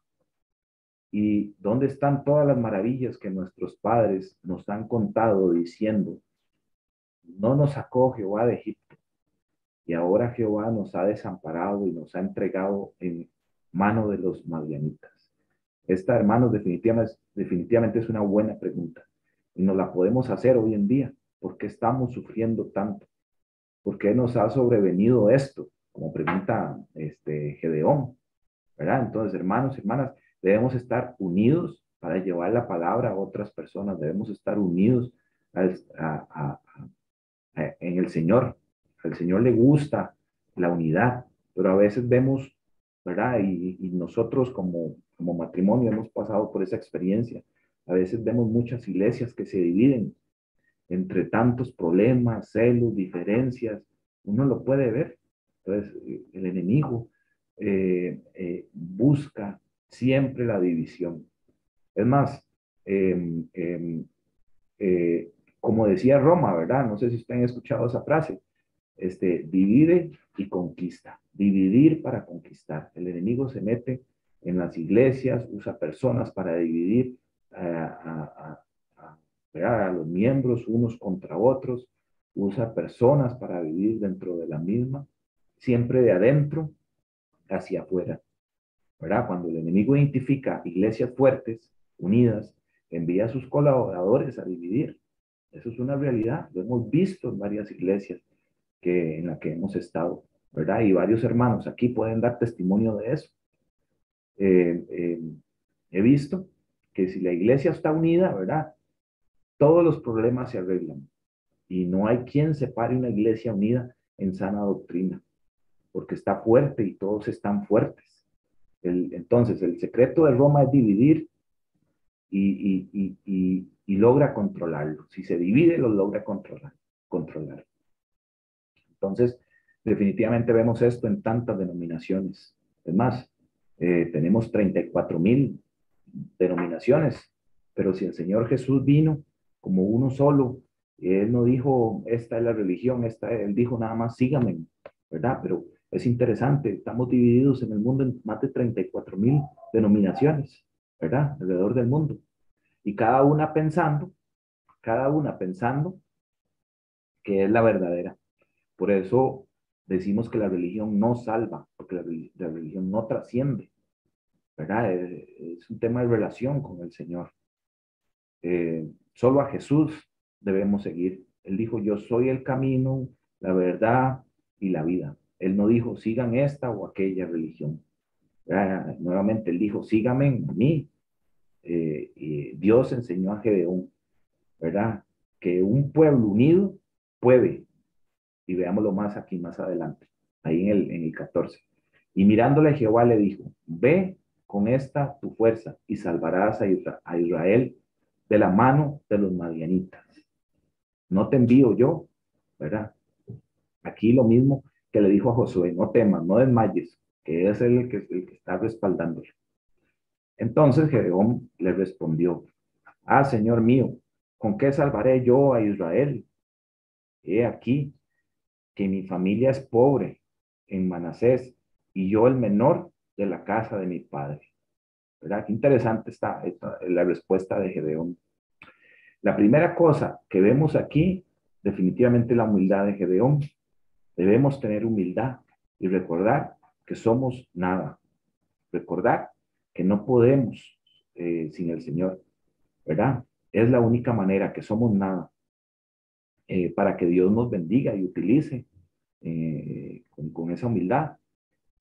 Speaker 2: ¿Y dónde están todas las maravillas que nuestros padres nos han contado diciendo, no nos sacó Jehová de Egipto? Y ahora Jehová nos ha desamparado y nos ha entregado en mano de los madianitas. Esta, hermanos, definitivamente es una buena pregunta. Y nos la podemos hacer hoy en día. ¿Por qué estamos sufriendo tanto? ¿Por qué nos ha sobrevenido esto? Como pregunta Gedeón, ¿verdad? Entonces, hermanos y hermanas, debemos estar unidos para llevar la palabra a otras personas. Debemos estar unidos en el Señor. Al Señor le gusta la unidad, pero a veces vemos, ¿verdad? Y nosotros como matrimonio hemos pasado por esa experiencia. A veces vemos muchas iglesias que se dividen entre tantos problemas, celos, diferencias. Uno lo puede ver. Entonces, el enemigo busca siempre la división. Es más, eh, eh, eh, como decía Roma, ¿verdad? No sé si ustedes han escuchado esa frase, divide y conquista, dividir para conquistar. El enemigo se mete en las iglesias, usa personas para dividir a los miembros unos contra otros, usa personas para vivir dentro de la misma, siempre de adentro hacia afuera, ¿verdad? Cuando el enemigo identifica iglesias fuertes, unidas, envía a sus colaboradores a dividir. Eso es una realidad, lo hemos visto en varias iglesias en la que hemos estado, ¿verdad? Y varios hermanos aquí pueden dar testimonio de eso. Eh, eh, He visto que si la iglesia está unida, ¿verdad? Todos los problemas se arreglan y no hay quien separe una iglesia unida en sana doctrina, porque está fuerte y todos están fuertes. Entonces, el secreto de Roma es dividir y logra controlarlo. Si se divide, lo logra controlar. Entonces, definitivamente vemos esto en tantas denominaciones. Es más, tenemos 34,000 denominaciones, pero si el Señor Jesús vino como uno solo, Él no dijo, esta es la religión, Él dijo nada más, síganme, ¿verdad? Pero es interesante, estamos divididos en el mundo en más de 34,000 denominaciones, ¿verdad? Alrededor del mundo. Y cada una pensando cada una pensando que es la verdadera. Por eso decimos que la religión no salva, porque la religión no trasciende, ¿verdad? Es un tema de relación con el Señor. Solo a Jesús debemos seguir. Él dijo, yo soy el camino, la verdad y la vida. Él no dijo, sigan esta o aquella religión. Nuevamente, él dijo, síganme a mí. Y Dios enseñó a Gedeón, ¿verdad? Que un pueblo unido puede, y veámoslo más aquí más adelante, ahí en el 14. Y mirándole Jehová le dijo, ve con esta tu fuerza y salvarás a Israel de la mano de los madianitas. No te envío yo, ¿verdad? Aquí lo mismo que le dijo a Josué, no temas, no desmayes, que es el que está respaldándolo. Entonces Gedeón le respondió, ah, Señor mío, ¿con qué salvaré yo a Israel? He aquí que mi familia es pobre en Manasés y yo el menor de la casa de mi padre. ¿Verdad? Qué interesante está la respuesta de Gedeón. La primera cosa que vemos aquí, definitivamente la humildad de Gedeón. Debemos tener humildad y recordar que somos nada. Recordar que no podemos sin el Señor, ¿verdad? Es la única manera que somos nada para que Dios nos bendiga y utilice con esa humildad.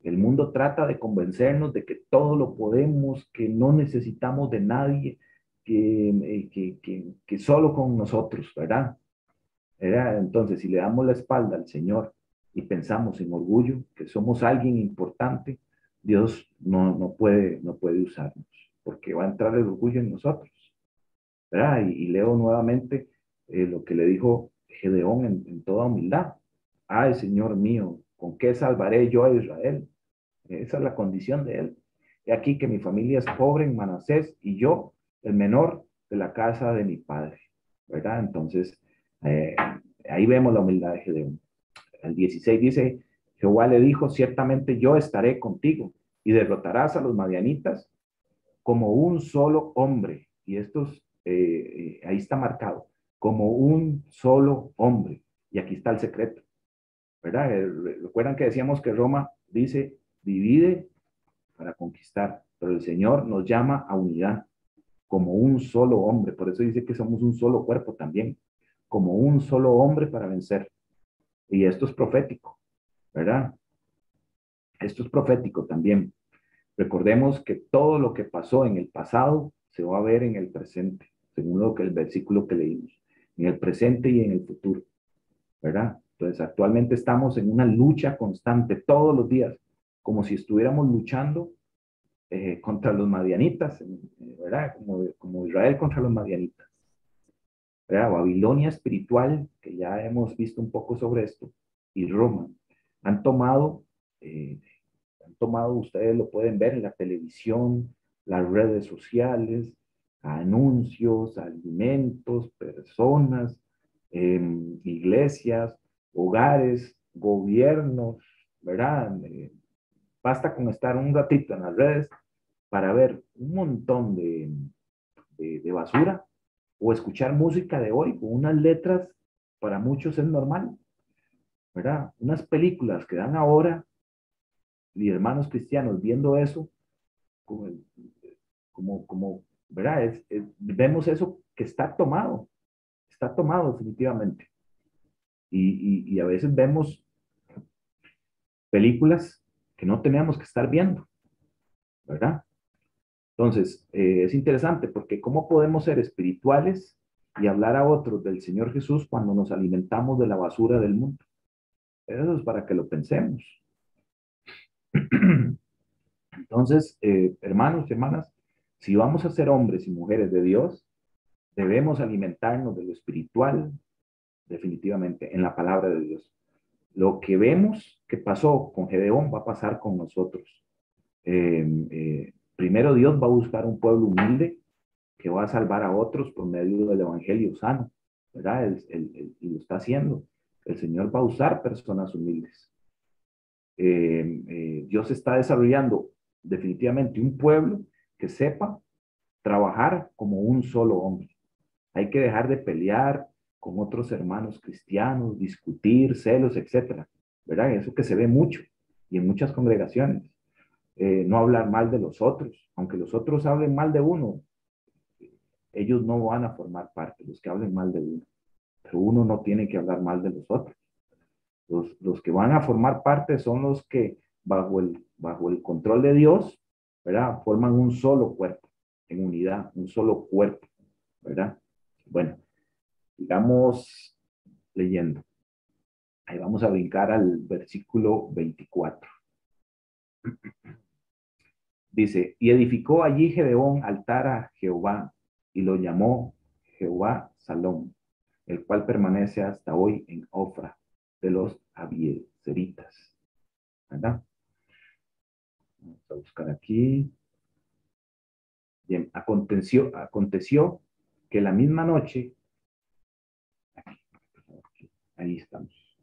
Speaker 2: El mundo trata de convencernos de que todo lo podemos, que no necesitamos de nadie, que solo con nosotros, ¿verdad? ¿Verdad? Entonces, si le damos la espalda al Señor y pensamos en orgullo, que somos alguien importante, Dios no puede usarnos, porque va a entrar el orgullo en nosotros, ¿verdad? Y leo nuevamente lo que le dijo Gedeón en toda humildad. Ay, Señor mío, ¿con qué salvaré yo a Israel? Esa es la condición de él. He aquí que mi familia es pobre en Manasés y yo, el menor de la casa de mi padre, ¿verdad? Entonces, eh, ahí vemos la humildad de Gedeón. El 16 dice, Jehová le dijo, ciertamente yo estaré contigo y derrotarás a los madianitas como un solo hombre. Y estos, ahí está marcado, como un solo hombre. Y aquí está el secreto, ¿verdad? Recuerdan que decíamos que Roma dice, divide para conquistar, pero el Señor nos llama a unidad, como un solo hombre. Por eso dice que somos un solo cuerpo también, como un solo hombre para vencer. Y esto es profético, ¿verdad? Esto es profético también. Recordemos que todo lo que pasó en el pasado se va a ver en el presente, según lo que el versículo que leímos, en el presente y en el futuro, ¿verdad? Entonces, actualmente estamos en una lucha constante todos los días, como si estuviéramos luchando contra los madianitas, ¿verdad? Como Israel contra los madianitas, ¿verdad? Babilonia espiritual, que ya hemos visto un poco sobre esto, y Roma, han tomado, eh, ustedes lo pueden ver en la televisión, las redes sociales, anuncios, alimentos, personas, iglesias, hogares, gobiernos, ¿verdad? Basta con estar un ratito en las redes para ver un montón de basura o escuchar música de hoy con unas letras para muchos es normal, ¿verdad? Unas películas que dan ahora y hermanos cristianos viendo eso como, ¿verdad? Vemos eso que está tomado definitivamente. Y a veces vemos películas que no teníamos que estar viendo, ¿verdad? Entonces, es interesante porque ¿cómo podemos ser espirituales y hablar a otros del Señor Jesús cuando nos alimentamos de la basura del mundo? Eso es para que lo pensemos. Entonces, hermanos y hermanas, si vamos a ser hombres y mujeres de Dios, debemos alimentarnos de lo espiritual, definitivamente, en la palabra de Dios. Lo que vemos que pasó con Gedeón va a pasar con nosotros. Primero Dios va a buscar un pueblo humilde que va a salvar a otros por medio del evangelio sano, ¿verdad? Y lo está haciendo. El Señor va a usar personas humildes. Dios está desarrollando definitivamente un pueblo que sepa trabajar como un solo hombre. Hay que dejar de pelear con otros hermanos cristianos, discutir, celos, etcétera, ¿verdad? Eso que se ve mucho y en muchas congregaciones. No hablar mal de los otros, aunque los otros hablen mal de uno, ellos no van a formar parte, los que hablen mal de uno, pero uno no tiene que hablar mal de los otros. Los que van a formar parte son los que bajo el control de Dios, ¿verdad? Forman un solo cuerpo, en unidad, un solo cuerpo, ¿verdad? Bueno, sigamos leyendo. Ahí vamos a brincar al versículo 24. Dice, y edificó allí Gedeón altar a Jehová y lo llamó Jehová Salón, el cual permanece hasta hoy en Ofra de los Abiezeritas. ¿Verdad? Vamos a buscar aquí. Bien, aconteció que la misma noche, ahí estamos.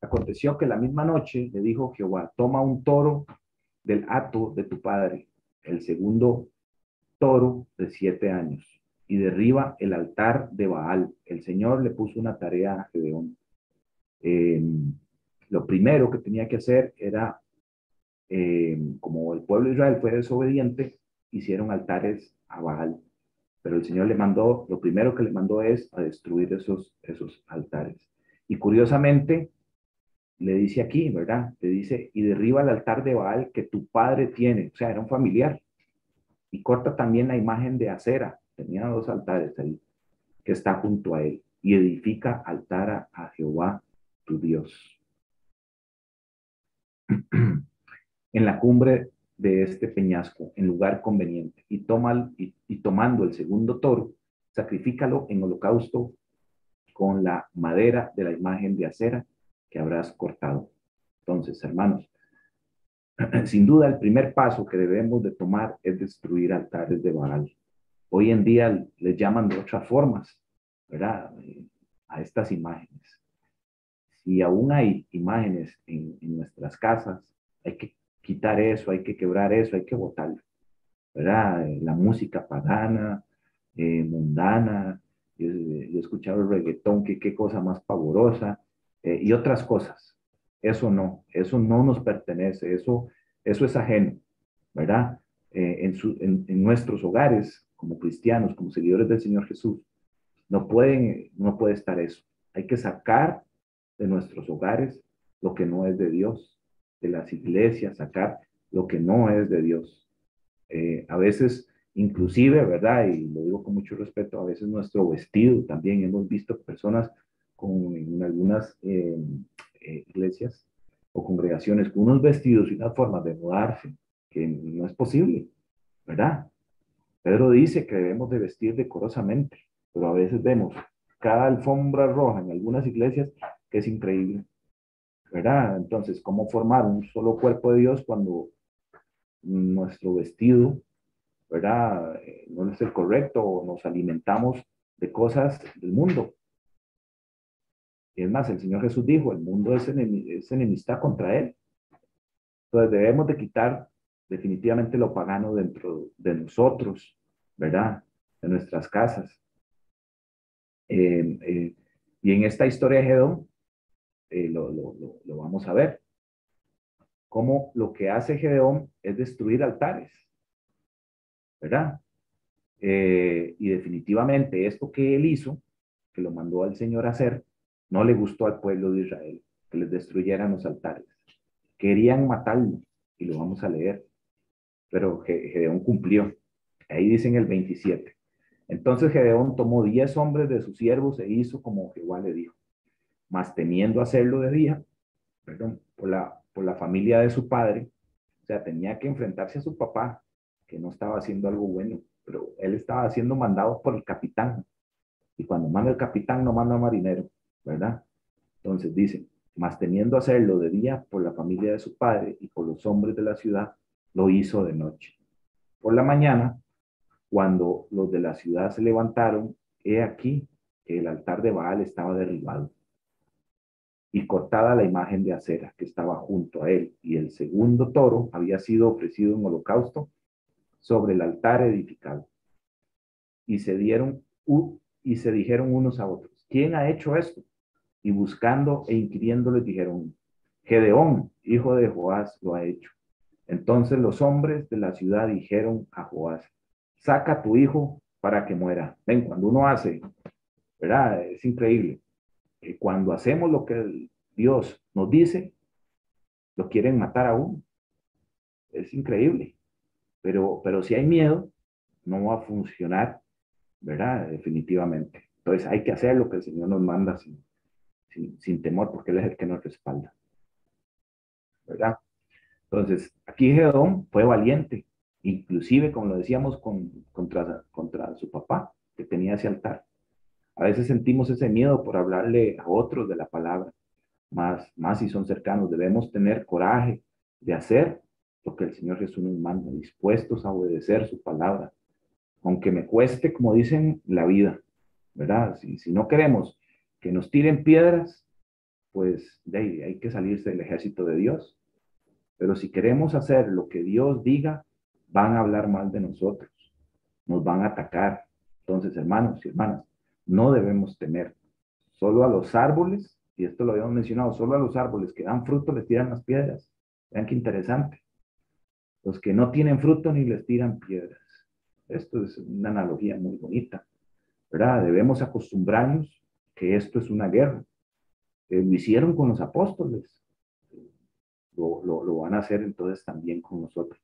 Speaker 2: Aconteció que la misma noche le dijo Jehová, toma un toro del hato de tu padre, el segundo toro de 7 años, y derriba el altar de Baal. El Señor le puso una tarea a Gedeón. Eh, lo primero que tenía que hacer era, como el pueblo de Israel fue desobediente, hicieron altares a Baal. Pero el Señor le mandó, lo primero que le mandó es a destruir esos altares. Y curiosamente, le dice aquí, ¿verdad? Le dice, y derriba el altar de Baal que tu padre tiene. O sea, era un familiar. Y corta también la imagen de Acera. Tenía 2 altares ahí, que está junto a él. Y edifica altar a Jehová, tu Dios. En la cumbre de este peñasco, en lugar conveniente. Y tomando el segundo toro, sacrifícalo en holocausto con la madera de la imagen de acera que habrás cortado. Entonces, hermanos, sin duda el primer paso que debemos de tomar es destruir altares de Baal. Hoy en día les llaman de otras formas, ¿verdad? A estas imágenes. Si aún hay imágenes en nuestras casas, hay que quitar eso, hay que quebrar eso, hay que botarlo, ¿verdad? La música pagana, mundana, yo he escuchado el reggaetón, que qué cosa más pavorosa, y otras cosas. Eso no nos pertenece, eso es ajeno, ¿verdad? En nuestros hogares, como cristianos, como seguidores del Señor Jesús, no puede estar eso. Hay que sacar de nuestros hogares lo que no es de Dios, de las iglesias, sacar lo que no es de Dios. A veces, inclusive, ¿verdad? Y lo digo con mucho respeto, a veces nuestro vestido también, hemos visto personas en algunas iglesias o congregaciones con unos vestidos y unas formas de mudarse que no es posible, ¿verdad? Pedro dice que debemos de vestir decorosamente, pero a veces vemos cada alfombra roja en algunas iglesias que es increíble, ¿verdad? Entonces, ¿cómo formar un solo cuerpo de Dios cuando nuestro vestido, ¿verdad? No es el correcto o nos alimentamos de cosas del mundo? Y es más, el Señor Jesús dijo, el mundo es enemistad contra él. Entonces debemos de quitar definitivamente lo pagano dentro de nosotros, ¿verdad? De nuestras casas. Eh, eh, y en esta historia de Gedón lo vamos a ver. Cómo lo que hace Gedeón es destruir altares, ¿verdad? Y definitivamente esto que él hizo, que lo mandó al Señor a hacer, no le gustó al pueblo de Israel, que les destruyeran los altares. Querían matarlo, y lo vamos a leer, pero Gedeón cumplió. Ahí dice en el 27. Entonces Gedeón tomó 10 hombres de sus siervos e hizo como Jehová le dijo, mas temiendo hacerlo de día, perdón, por la familia de su padre, o sea, tenía que enfrentarse a su papá, que no estaba haciendo algo bueno, pero él estaba siendo mandado por el capitán. Y cuando manda el capitán, no manda marinero, ¿verdad? Entonces dice, mas teniendo hacerlo de día por la familia de su padre y por los hombres de la ciudad, lo hizo de noche. Por la mañana, cuando los de la ciudad se levantaron, he aquí que el altar de Baal estaba derribado y cortada la imagen de acera que estaba junto a él, y el segundo toro había sido ofrecido en holocausto sobre el altar edificado. y y se dijeron unos a otros, ¿quién ha hecho esto? Y buscando e inquiriéndoles dijeron, Gedeón, hijo de Joás, lo ha hecho. Entonces los hombres de la ciudad dijeron a Joás, saca a tu hijo para que muera. Ven, cuando uno hace, ¿verdad? Es increíble. Cuando hacemos lo que Dios nos dice, lo quieren matar a uno. Es increíble. Pero si hay miedo, no va a funcionar, ¿verdad? Definitivamente. Entonces hay que hacer lo que el Señor nos manda sin temor, porque Él es el que nos respalda, ¿verdad? Entonces, aquí Gedeón fue valiente, inclusive, como lo decíamos, contra su papá, que tenía ese altar. A veces sentimos ese miedo por hablarle a otros de la palabra, más si son cercanos. Debemos tener coraje de hacer lo que el Señor Jesús nos manda, dispuestos a obedecer su palabra, aunque me cueste, como dicen, la vida, ¿verdad? Si no queremos que nos tiren piedras, pues de ahí hay que salirse del ejército de Dios. Pero si queremos hacer lo que Dios diga, van a hablar mal de nosotros, nos van a atacar. Entonces, hermanos y hermanas, no debemos temer. Solo a los árboles, y esto lo habíamos mencionado, solo a los árboles que dan fruto les tiran las piedras. Vean qué interesante. Los que no tienen fruto ni les tiran piedras. Esto es una analogía muy bonita, ¿verdad? Debemos acostumbrarnos que esto es una guerra. Lo hicieron con los apóstoles, lo van a hacer entonces también con nosotros.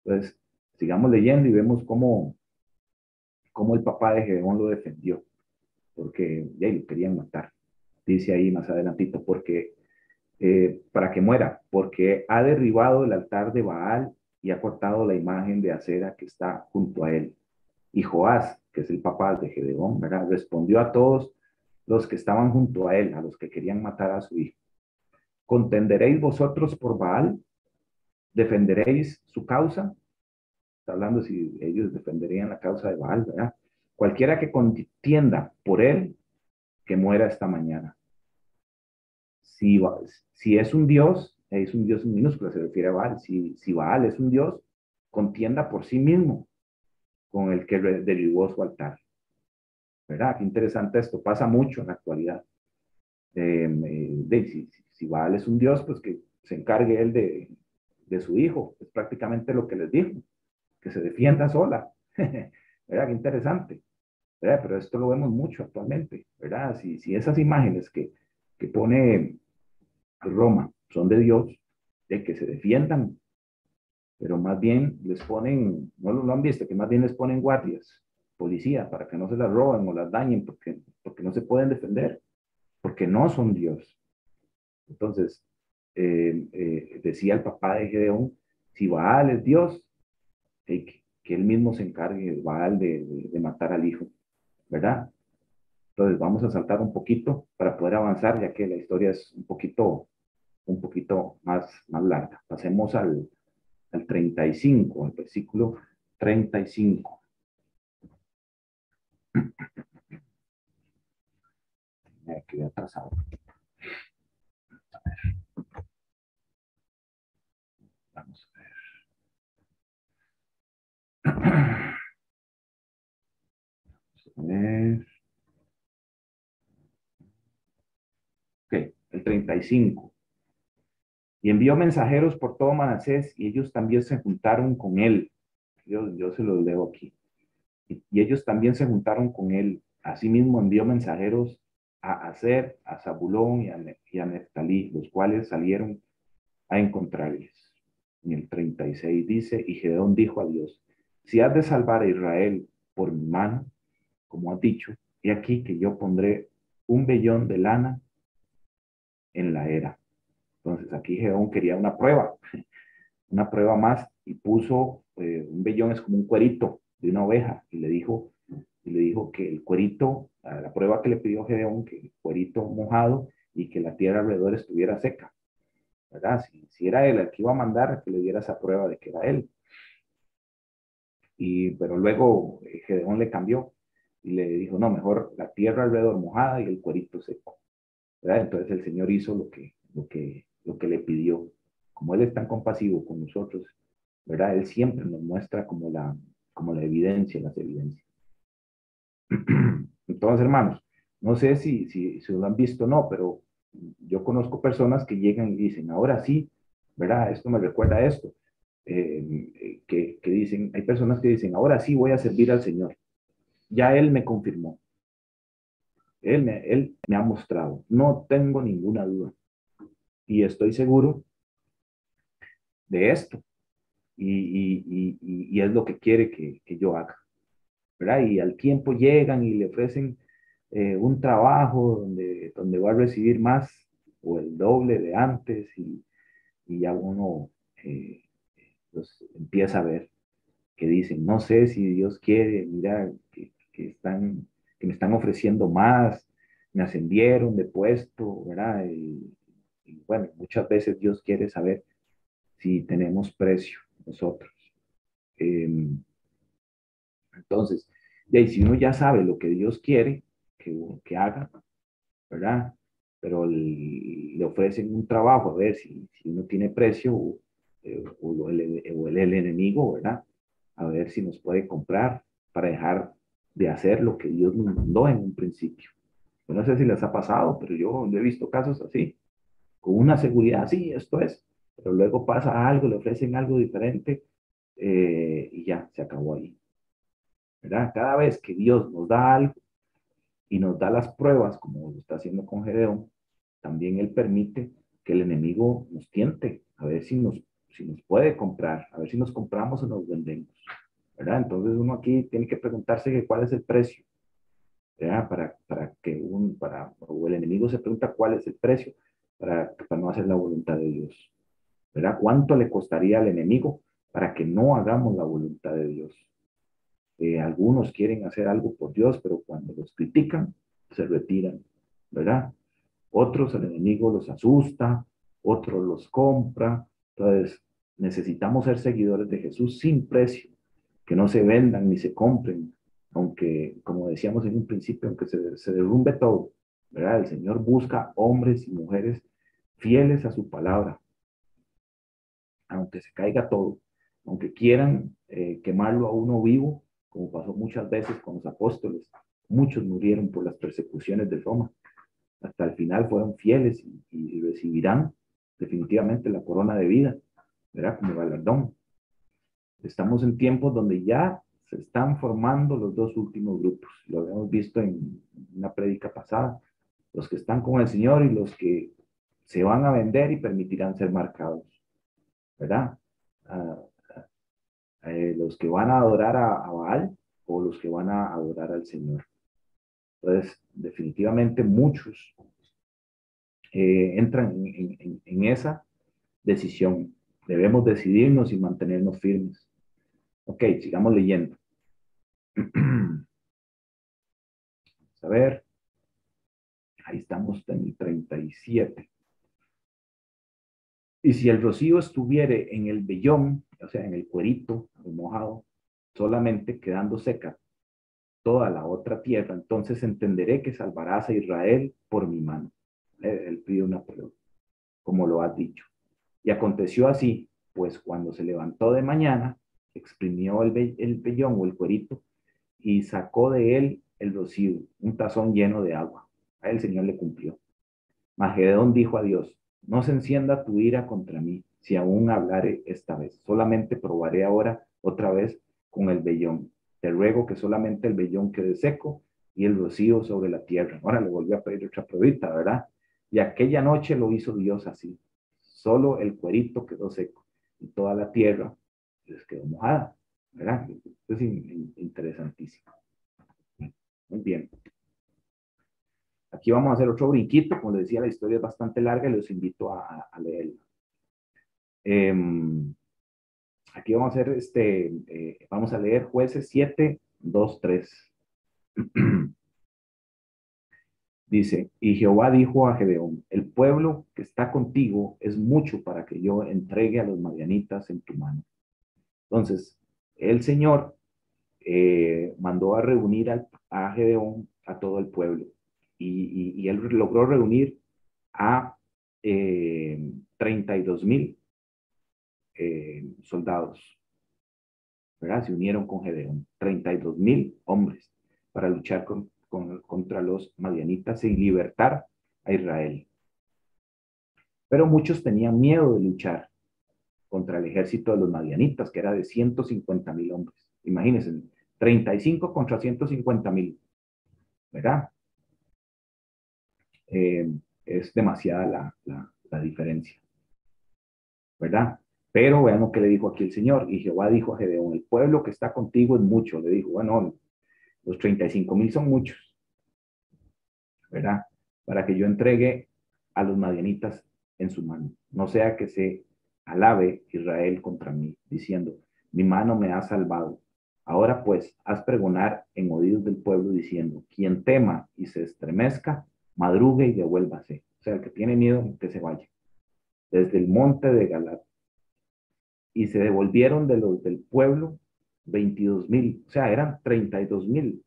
Speaker 2: Entonces, sigamos leyendo y vemos cómo el papá de Gedeón lo defendió, porque ya lo querían matar. Dice ahí más adelantito, porque para que muera, porque ha derribado el altar de Baal y ha cortado la imagen de acera que está junto a él. Y Joás, que es el papá de Gedeón, ¿verdad? Respondió a todos los que estaban junto a él, a los que querían matar a su hijo. ¿Contenderéis vosotros por Baal? ¿Defenderéis su causa? Está hablando si ellos defenderían la causa de Baal, ¿verdad? Cualquiera que contienda por él, que muera esta mañana. Si, si es un Dios en minúscula, se refiere a Baal. Si Baal es un Dios, contienda por sí mismo con el que derribó su altar. ¿Verdad? Qué interesante esto. Pasa mucho en la actualidad. Si Baal es un Dios, pues que se encargue él de su hijo. Es prácticamente lo que les dijo. Que se defienda sola. ¿Verdad? Qué interesante. ¿Verdad? Pero esto lo vemos mucho actualmente. ¿Verdad? Si esas imágenes que pone Roma son de Dios, de que se defiendan, pero más bien les ponen, no lo han visto, que más bien les ponen guardias, policía, para que no se las roben o las dañen, porque no se pueden defender, porque no son Dios. Entonces, decía el papá de Gedeón, si Baal es Dios, que él mismo se encargue, Baal, de matar al hijo, ¿verdad? Entonces, vamos a saltar un poquito para poder avanzar, ya que la historia es un poquito más larga. Pasemos al 35, al versículo 35. Me quedé atrasado. Vamos a ver. Ok, el 35. Y envió mensajeros por todo Manasés y ellos también se juntaron con él. Yo se los leo aquí. Y ellos también se juntaron con él. Asimismo envió mensajeros a Aser, a Zabulón y a Neftalí, los cuales salieron a encontrarles. En el 36 dice, y Gedeón dijo a Dios, si has de salvar a Israel por mi mano, como has dicho, he aquí que yo pondré un vellón de lana en la era. Entonces aquí Gedeón quería una prueba más, y puso un vellón, es como un cuerito de una oveja, y le dijo que el cuerito, la prueba que le pidió Gedeón, que el cuerito mojado y que la tierra alrededor estuviera seca, ¿verdad? Si era él el que iba a mandar, que le diera esa prueba de que era él. Pero luego Gedeón le cambió y le dijo, no, mejor la tierra alrededor mojada y el cuerito seco, ¿verdad? Entonces el Señor hizo lo que le pidió. Como Él es tan compasivo con nosotros, ¿verdad? Él siempre nos muestra como la evidencia, las evidencias. Entonces, hermanos, no sé si lo han visto o no, pero yo conozco personas que llegan y dicen, ahora sí, ¿verdad? Esto me recuerda a esto. Que dicen, hay personas que dicen, ahora sí voy a servir al Señor. Ya Él me confirmó, Él me ha mostrado, no tengo ninguna duda y estoy seguro de esto y es lo que quiere que yo haga, ¿verdad? Y al tiempo llegan y le ofrecen un trabajo donde va a recibir más o el doble de antes y ya uno eh, pues, empieza a ver que dicen, no sé si Dios quiere, mira, que me están ofreciendo más, me ascendieron de puesto, ¿verdad? Y bueno, muchas veces Dios quiere saber si tenemos precio nosotros. Eh, entonces, y ahí, si uno ya sabe lo que Dios quiere que haga, ¿verdad? Pero le ofrecen un trabajo a ver si uno tiene precio o el enemigo, ¿verdad? A ver si nos puede comprar para dejar de hacer lo que Dios nos mandó en un principio. Yo no sé si les ha pasado, pero yo he visto casos así, con una seguridad, sí, esto es, pero luego pasa algo, le ofrecen algo diferente y ya, se acabó ahí, ¿verdad? Cada vez que Dios nos da algo y nos da las pruebas, como lo está haciendo con Gedeón, también Él permite que el enemigo nos tiente, a ver si nos puede comprar, a ver si nos compramos o nos vendemos, ¿verdad? Entonces uno aquí tiene que preguntarse que cuál es el precio, ¿verdad? O el enemigo se pregunta cuál es el precio para no hacer la voluntad de Dios, ¿verdad? ¿Cuánto le costaría al enemigo para que no hagamos la voluntad de Dios? Algunos quieren hacer algo por Dios, pero cuando los critican, se retiran, ¿verdad? Otros el enemigo los asusta, otros los compra. Entonces, necesitamos ser seguidores de Jesús sin precio, que no se vendan ni se compren, aunque, como decíamos en un principio, aunque se derrumbe todo, ¿verdad? El Señor busca hombres y mujeres fieles a su palabra, aunque se caiga todo, aunque quieran quemarlo a uno vivo, como pasó muchas veces con los apóstoles. Muchos murieron por las persecuciones de Roma. Hasta el final fueron fieles y recibirán definitivamente la corona de vida, ¿verdad? Como galardón. Estamos en tiempos donde ya se están formando los dos últimos grupos. Lo habíamos visto en una prédica pasada. Los que están con el Señor y los que se van a vender y permitirán ser marcados, ¿verdad? Ah, los que van a adorar a Baal o los que van a adorar al Señor. Entonces, definitivamente muchos entran en esa decisión. Debemos decidirnos y mantenernos firmes. Ok, sigamos leyendo. A ver, ahí estamos en el 37. Y si el rocío estuviere en el vellón, o sea, en el cuerito mojado, solamente quedando seca toda la otra tierra, entonces entenderé que salvarás a Israel por mi mano. Él pide una prueba, como lo has dicho. Y aconteció así, pues cuando se levantó de mañana, exprimió el vellón o el cuerito y sacó de él el rocío, un tazón lleno de agua. A el Señor le cumplió. Mas Gedeón dijo a Dios, no se encienda tu ira contra mí, si aún hablare esta vez. Solamente probaré ahora otra vez con el vellón. Te ruego que solamente el vellón quede seco y el rocío sobre la tierra. Ahora le volvió a pedir otra pruebita, ¿verdad? Y aquella noche lo hizo Dios así. Solo el cuerito quedó seco y toda la tierra les quedó mojada, ¿verdad? Esto es interesantísimo. Muy bien. Aquí vamos a hacer otro brinquito. Como les decía, la historia es bastante larga y los invito a leerla. Aquí vamos a hacer vamos a leer Jueces 7, 2, 3. Dice, y Jehová dijo a Gedeón, el pueblo que está contigo es mucho para que yo entregue a los madianitas en tu mano. Entonces, el Señor mandó a reunir a Gedeón a todo el pueblo y él logró reunir a 32,000 soldados, ¿verdad? Se unieron con Gedeón, 32,000 hombres. para luchar contra los madianitas y libertar a Israel. Pero muchos tenían miedo de luchar contra el ejército de los madianitas, que era de 150,000 hombres. Imagínense, 35 contra 150,000, ¿verdad? Es demasiada la diferencia, ¿verdad? Pero vean lo que le dijo aquí el Señor. Y Jehová dijo a Gedeón, el pueblo que está contigo es mucho. Le dijo, bueno, los 35,000 son muchos, ¿verdad? Para que yo entregue a los madianitas en su mano. No sea que se alabe Israel contra mí, diciendo, mi mano me ha salvado. Ahora pues, haz pregonar en oídos del pueblo diciendo, quien tema y se estremezca, madrugue y devuélvase. O sea, el que tiene miedo, que se vaya. Desde el monte de Galat. Y se devolvieron de los del pueblo 22,000. O sea, eran 32,000.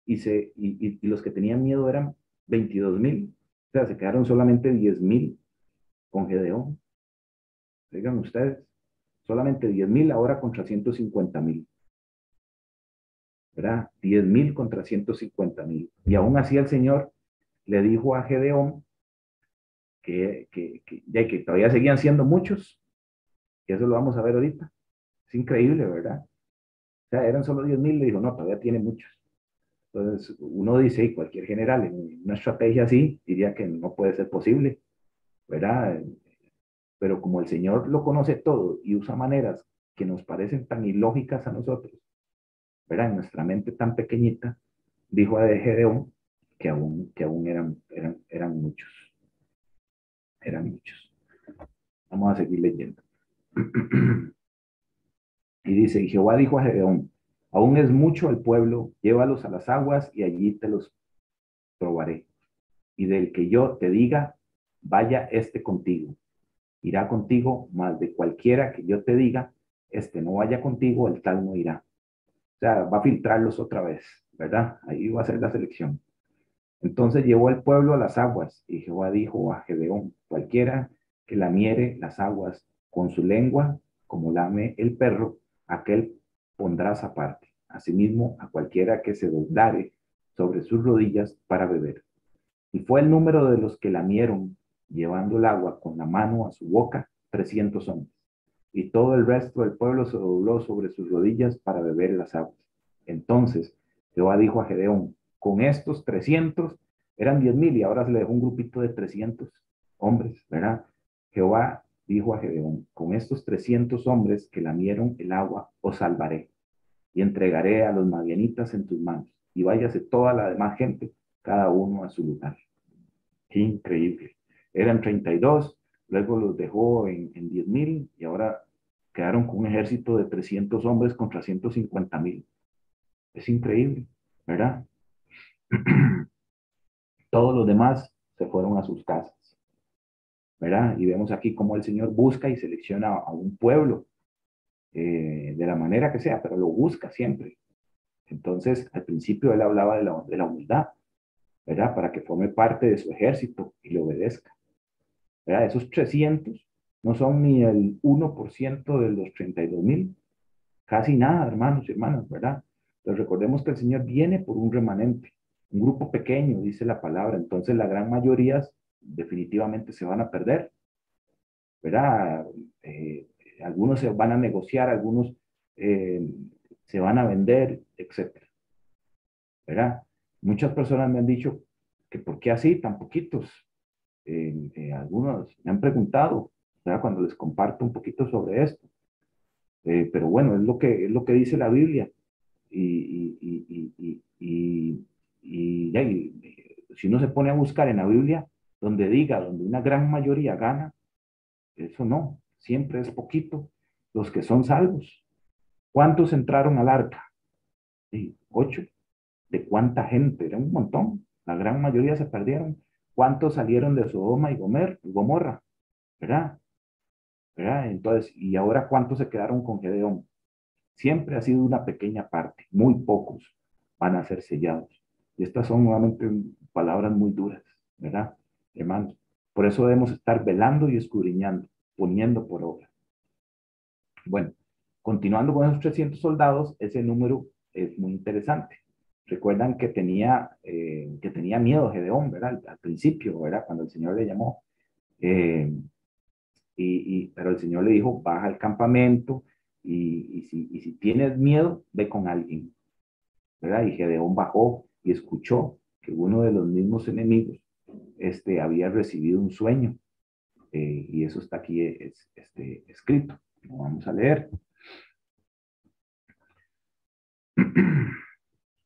Speaker 2: Y los que tenían miedo eran 22,000. O sea, se quedaron solamente 10,000 con Gedeón. Digan ustedes, solamente 10,000 ahora contra 150,000. ¿Verdad? 10,000 contra 150,000. Y aún así el Señor le dijo a Gedeón que todavía seguían siendo muchos. Y eso lo vamos a ver ahorita. Es increíble, ¿verdad? O sea, eran solo 10,000. Le dijo, no, todavía tiene muchos. Entonces, uno dice, y cualquier general en una estrategia así diría que no puede ser posible, ¿verdad? Pero como el Señor lo conoce todo y usa maneras que nos parecen tan ilógicas a nosotros, ¿verdad? En nuestra mente tan pequeñita, dijo a Gedeón que aún eran muchos, eran muchos. Vamos a seguir leyendo. Y dice, y Jehová dijo a Gedeón, aún es mucho el pueblo, llévalos a las aguas y allí te los probaré. Y del que yo te diga, vaya este contigo. Irá contigo, más de cualquiera que yo te diga, este no vaya contigo, el tal no irá. O sea, va a filtrarlos otra vez, ¿verdad? Ahí va a ser la selección. Entonces llevó el pueblo a las aguas, y Jehová dijo a Gedeón, cualquiera que lamiere las aguas con su lengua, como lame el perro, aquel pondrás aparte. Asimismo, a cualquiera que se doblare sobre sus rodillas para beber. Y fue el número de los que lamieron, llevando el agua con la mano a su boca, 300 hombres. Y todo el resto del pueblo se dobló sobre sus rodillas para beber las aguas. Entonces Jehová dijo a Gedeón, con estos 300, eran 10,000 y ahora se le dejó un grupito de 300 hombres, ¿verdad? Jehová dijo a Gedeón, con estos 300 hombres que lamieron el agua, os salvaré y entregaré a los madianitas en tus manos. Y váyase toda la demás gente, cada uno a su lugar. Qué increíble. Eran 32, luego los dejó en 10,000 y ahora quedaron con un ejército de 300 hombres contra 150,000. Es increíble, ¿verdad? Todos los demás se fueron a sus casas, ¿verdad? Y vemos aquí cómo el Señor busca y selecciona a un pueblo de la manera que sea, pero lo busca siempre. Entonces, al principio él hablaba de la humildad, ¿verdad? Para que forme parte de su ejército y le obedezca. ¿Verdad? Esos 300 no son ni el 1% de los 32,000, casi nada, hermanos y hermanas, ¿verdad? Pero recordemos que el Señor viene por un remanente, un grupo pequeño, dice la palabra, entonces la gran mayoría definitivamente se van a perder, ¿verdad? Algunos se van a negociar, algunos eh, se van a vender, etcétera, ¿verdad? Muchas personas me han dicho que ¿por qué así tan poquitos? Algunos me han preguntado, ¿verdad? Cuando les comparto un poquito sobre esto. Pero bueno, es lo que dice la Biblia. Si uno se pone a buscar en la Biblia, donde diga, donde una gran mayoría gana, eso no, siempre es poquito los que son salvos. ¿Cuántos entraron al arca? Sí, 8. ¿De cuánta gente? Era un montón. La gran mayoría se perdieron. ¿Cuántos salieron de Sodoma y Gomorra? ¿Verdad? ¿Verdad? Entonces, ¿y ahora cuántos se quedaron con Gedeón? Siempre ha sido una pequeña parte, muy pocos van a ser sellados. Y estas son nuevamente palabras muy duras, ¿verdad, hermanos? Por eso debemos estar velando y escudriñando, poniendo por obra. Bueno, continuando con esos 300 soldados, ese número es muy interesante. Recuerdan que tenía miedo Gedeón, ¿verdad? Al principio, ¿verdad? Cuando el Señor le llamó. Eh, pero el Señor le dijo, baja al campamento y si tienes miedo, ve con alguien, ¿verdad? Y Gedeón bajó y escuchó que uno de los mismos enemigos había recibido un sueño. Y eso está aquí escrito. Lo vamos a leer.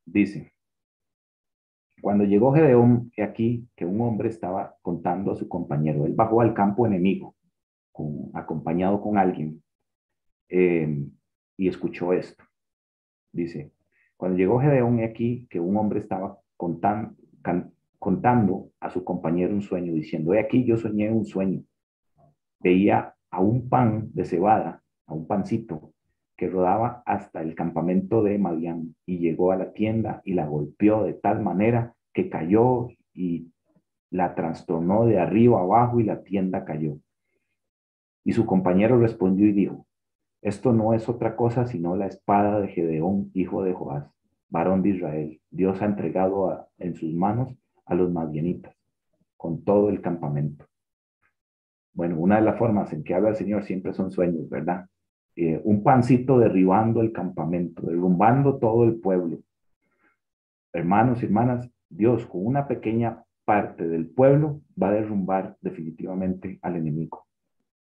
Speaker 2: Dice, cuando llegó Gedeón, he aquí que un hombre estaba contando a su compañero. Él bajó al campo enemigo, acompañado con alguien, y escuchó esto. Dice, cuando llegó Gedeón, he aquí que un hombre estaba contando a su compañero un sueño, diciendo, he aquí yo soñé un sueño. Veía a un pan de cebada, a un pancito, que rodaba hasta el campamento de Madián y llegó a la tienda y la golpeó de tal manera que cayó y la trastornó de arriba abajo y la tienda cayó. Y su compañero respondió y dijo, esto no es otra cosa sino la espada de Gedeón, hijo de Joás, varón de Israel. Dios ha entregado en sus manos a los madianitas, con todo el campamento. Bueno, una de las formas en que habla el Señor siempre son sueños, ¿verdad? Un pancito derribando el campamento, derrumbando todo el pueblo. Hermanos y hermanas, Dios con una pequeña parte del pueblo va a derrumbar definitivamente al enemigo.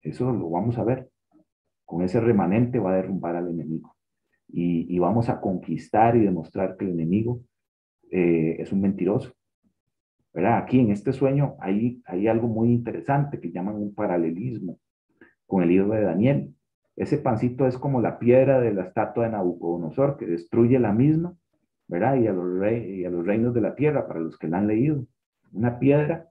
Speaker 2: Eso lo vamos a ver. Con ese remanente va a derrumbar al enemigo. Y vamos a conquistar y demostrar que el enemigo es un mentiroso. ¿Verdad? Aquí en este sueño hay algo muy interesante que llaman un paralelismo con el libro de Daniel. Ese pancito es como la piedra de la estatua de Nabucodonosor, que destruye la misma, ¿verdad? Y a los reinos de la tierra, para los que la han leído. Una piedra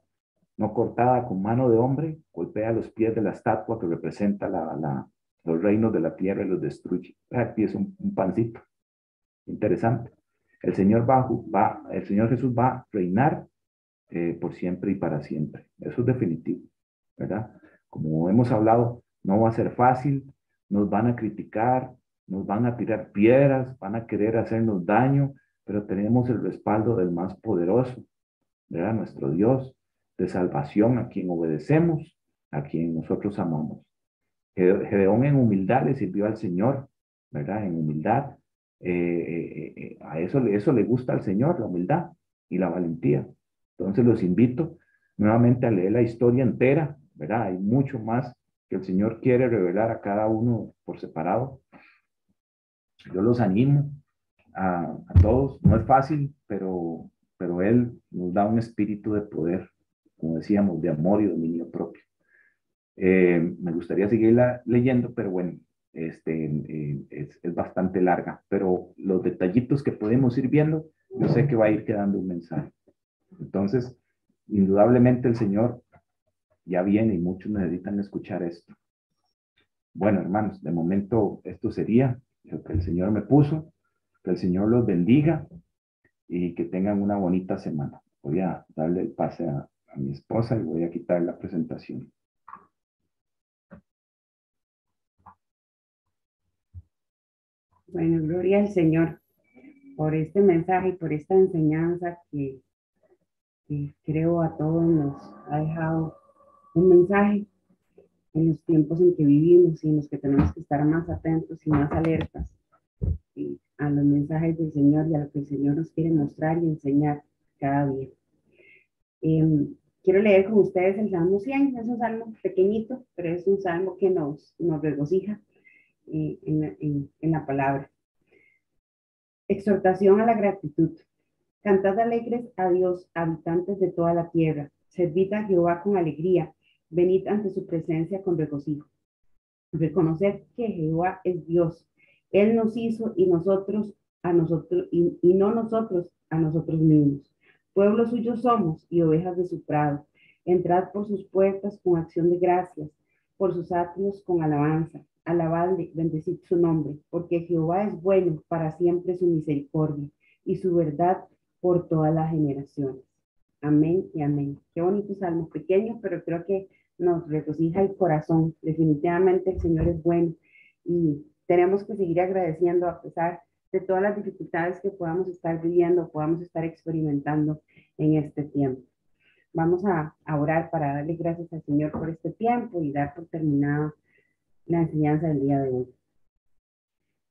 Speaker 2: no cortada con mano de hombre, golpea los pies de la estatua que representa los reinos de la tierra y los destruye. Aquí es un pancito. Interesante. El Señor Jesús va a reinar por siempre y para siempre. Eso es definitivo, ¿verdad? Como hemos hablado, no va a ser fácil, nos van a criticar, nos van a tirar piedras, van a querer hacernos daño, pero tenemos el respaldo del más poderoso, ¿verdad? Nuestro Dios de salvación, a quien obedecemos, a quien nosotros amamos. Gedeón en humildad le sirvió al Señor, ¿verdad? En humildad. A eso le gusta al Señor, la humildad y la valentía. Entonces los invito nuevamente a leer la historia entera, ¿verdad? Hay mucho más que el Señor quiere revelar a cada uno por separado. Yo los animo a todos. No es fácil, pero Él nos da un espíritu de poder, como decíamos, de amor y dominio propio. Me gustaría seguirla leyendo, pero bueno, es bastante larga, pero los detallitos que podemos ir viendo, yo sé que va a ir quedando un mensaje. Entonces, indudablemente el Señor ya viene y muchos necesitan escuchar esto. Bueno, hermanos, de momento esto sería lo que el Señor me puso, que el Señor los bendiga y que tengan una bonita semana. Voy a darle el pase a mi esposa y voy a quitar la presentación.
Speaker 1: Bueno, gloria al Señor por este mensaje y por esta enseñanza que creo a todos nos ha dejado un mensaje en los tiempos en que vivimos y en los que tenemos que estar más atentos y más alertas a los mensajes del Señor y a lo que el Señor nos quiere mostrar y enseñar cada día. Quiero leer con ustedes el Salmo 100. Es un salmo pequeñito, pero es un salmo que nos regocija en la palabra. Exhortación a la gratitud. Cantad alegres a Dios, habitantes de toda la tierra. Servid a Jehová con alegría. Venid ante su presencia con regocijo. Reconoced que Jehová es Dios. Él nos hizo y nosotros a nosotros y no nosotros a nosotros mismos. Pueblo suyo somos y ovejas de su prado. Entrad por sus puertas con acción de gracias, por sus atrios con alabanza. Alabadle, bendecid su nombre, porque Jehová es bueno, para siempre su misericordia y su verdad por todas las generaciones. Amén y amén. Qué bonito salmo, pequeño, pero creo que nos regocija el corazón. Definitivamente el Señor es bueno y tenemos que seguir agradeciendo a pesar de todas las dificultades que podamos estar viviendo, podamos estar experimentando en este tiempo. Vamos a orar para darle gracias al Señor por este tiempo y dar por terminada la enseñanza del día de hoy.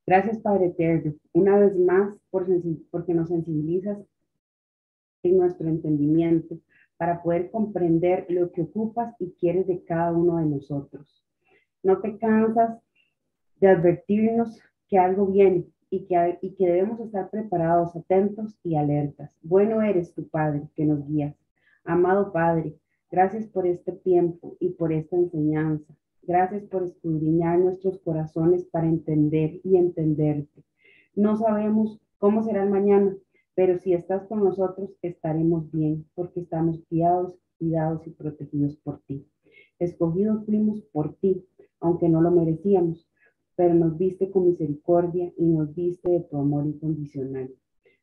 Speaker 1: Gracias, Padre Eterno, una vez más porque nos sensibilizas en nuestro entendimiento para poder comprender lo que ocupas y quieres de cada uno de nosotros. No te cansas de advertirnos que algo viene y que debemos estar preparados, atentos y alertas. Bueno eres tu Padre que nos guías. Amado Padre, gracias por este tiempo y por esta enseñanza. Gracias por escudriñar nuestros corazones para entender y entenderte. No sabemos cómo será el mañana, pero si estás con nosotros estaremos bien, porque estamos guiados, cuidados y protegidos por ti. Escogidos fuimos por ti, aunque no lo merecíamos, pero nos viste con misericordia y nos diste de tu amor incondicional.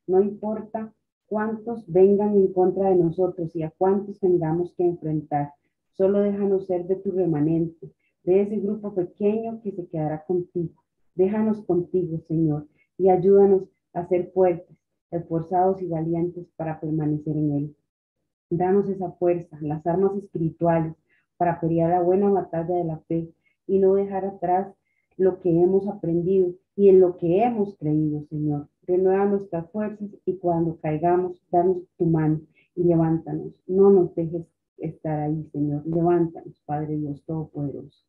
Speaker 1: No importa cuántos vengan en contra de nosotros y a cuántos tengamos que enfrentar, solo déjanos ser de tu remanente, de ese grupo pequeño que se quedará contigo. Déjanos contigo, Señor, y ayúdanos a ser fuertes, esforzados y valientes para permanecer en él. Danos esa fuerza, las armas espirituales para pelear la buena batalla de la fe y no dejar atrás lo que hemos aprendido y en lo que hemos creído, Señor. Renueva nuestras fuerzas y cuando caigamos, danos tu mano y levántanos. No nos dejes estar ahí, Señor. Levántanos, Padre Dios Todopoderoso.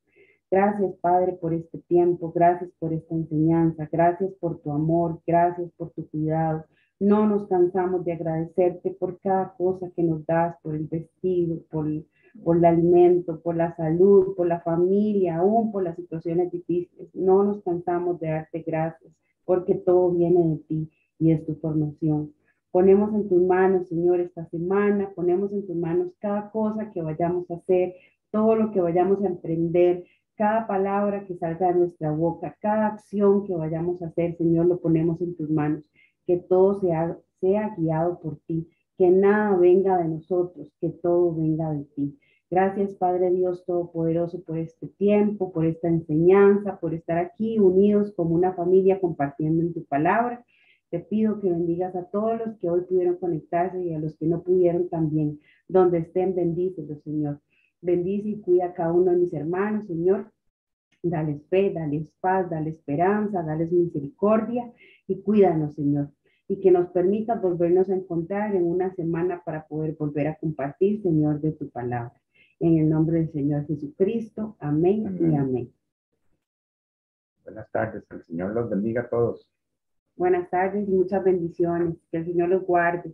Speaker 1: Gracias, Padre, por este tiempo. Gracias por esta enseñanza. Gracias por tu amor. Gracias por tu cuidado. No nos cansamos de agradecerte por cada cosa que nos das, por el vestido, por el alimento, por la salud, por la familia, aún por las situaciones difíciles. No nos cansamos de darte gracias, porque todo viene de ti y es tu formación. Ponemos en tus manos, Señor, esta semana, ponemos en tus manos cada cosa que vayamos a hacer, todo lo que vayamos a emprender, cada palabra que salga de nuestra boca, cada acción que vayamos a hacer, Señor, lo ponemos en tus manos. Que todo sea guiado por ti, que nada venga de nosotros, que todo venga de ti. Gracias, Padre Dios Todopoderoso, por este tiempo, por esta enseñanza, por estar aquí unidos como una familia compartiendo en tu palabra. Te pido que bendigas a todos los que hoy pudieron conectarse y a los que no pudieron también. Donde estén, bendícelos, Señor. Bendice y cuida a cada uno de mis hermanos, Señor. Dales fe, dales paz, dales esperanza, dales misericordia y cuídanos, Señor. Y que nos permita volvernos a encontrar en una semana para poder volver a compartir, Señor, de tu palabra. En el nombre del Señor Jesucristo. Amén, amén. Y amén.
Speaker 2: Buenas tardes. El Señor los bendiga a todos.
Speaker 1: Buenas tardes y muchas bendiciones. Que el Señor los guarde.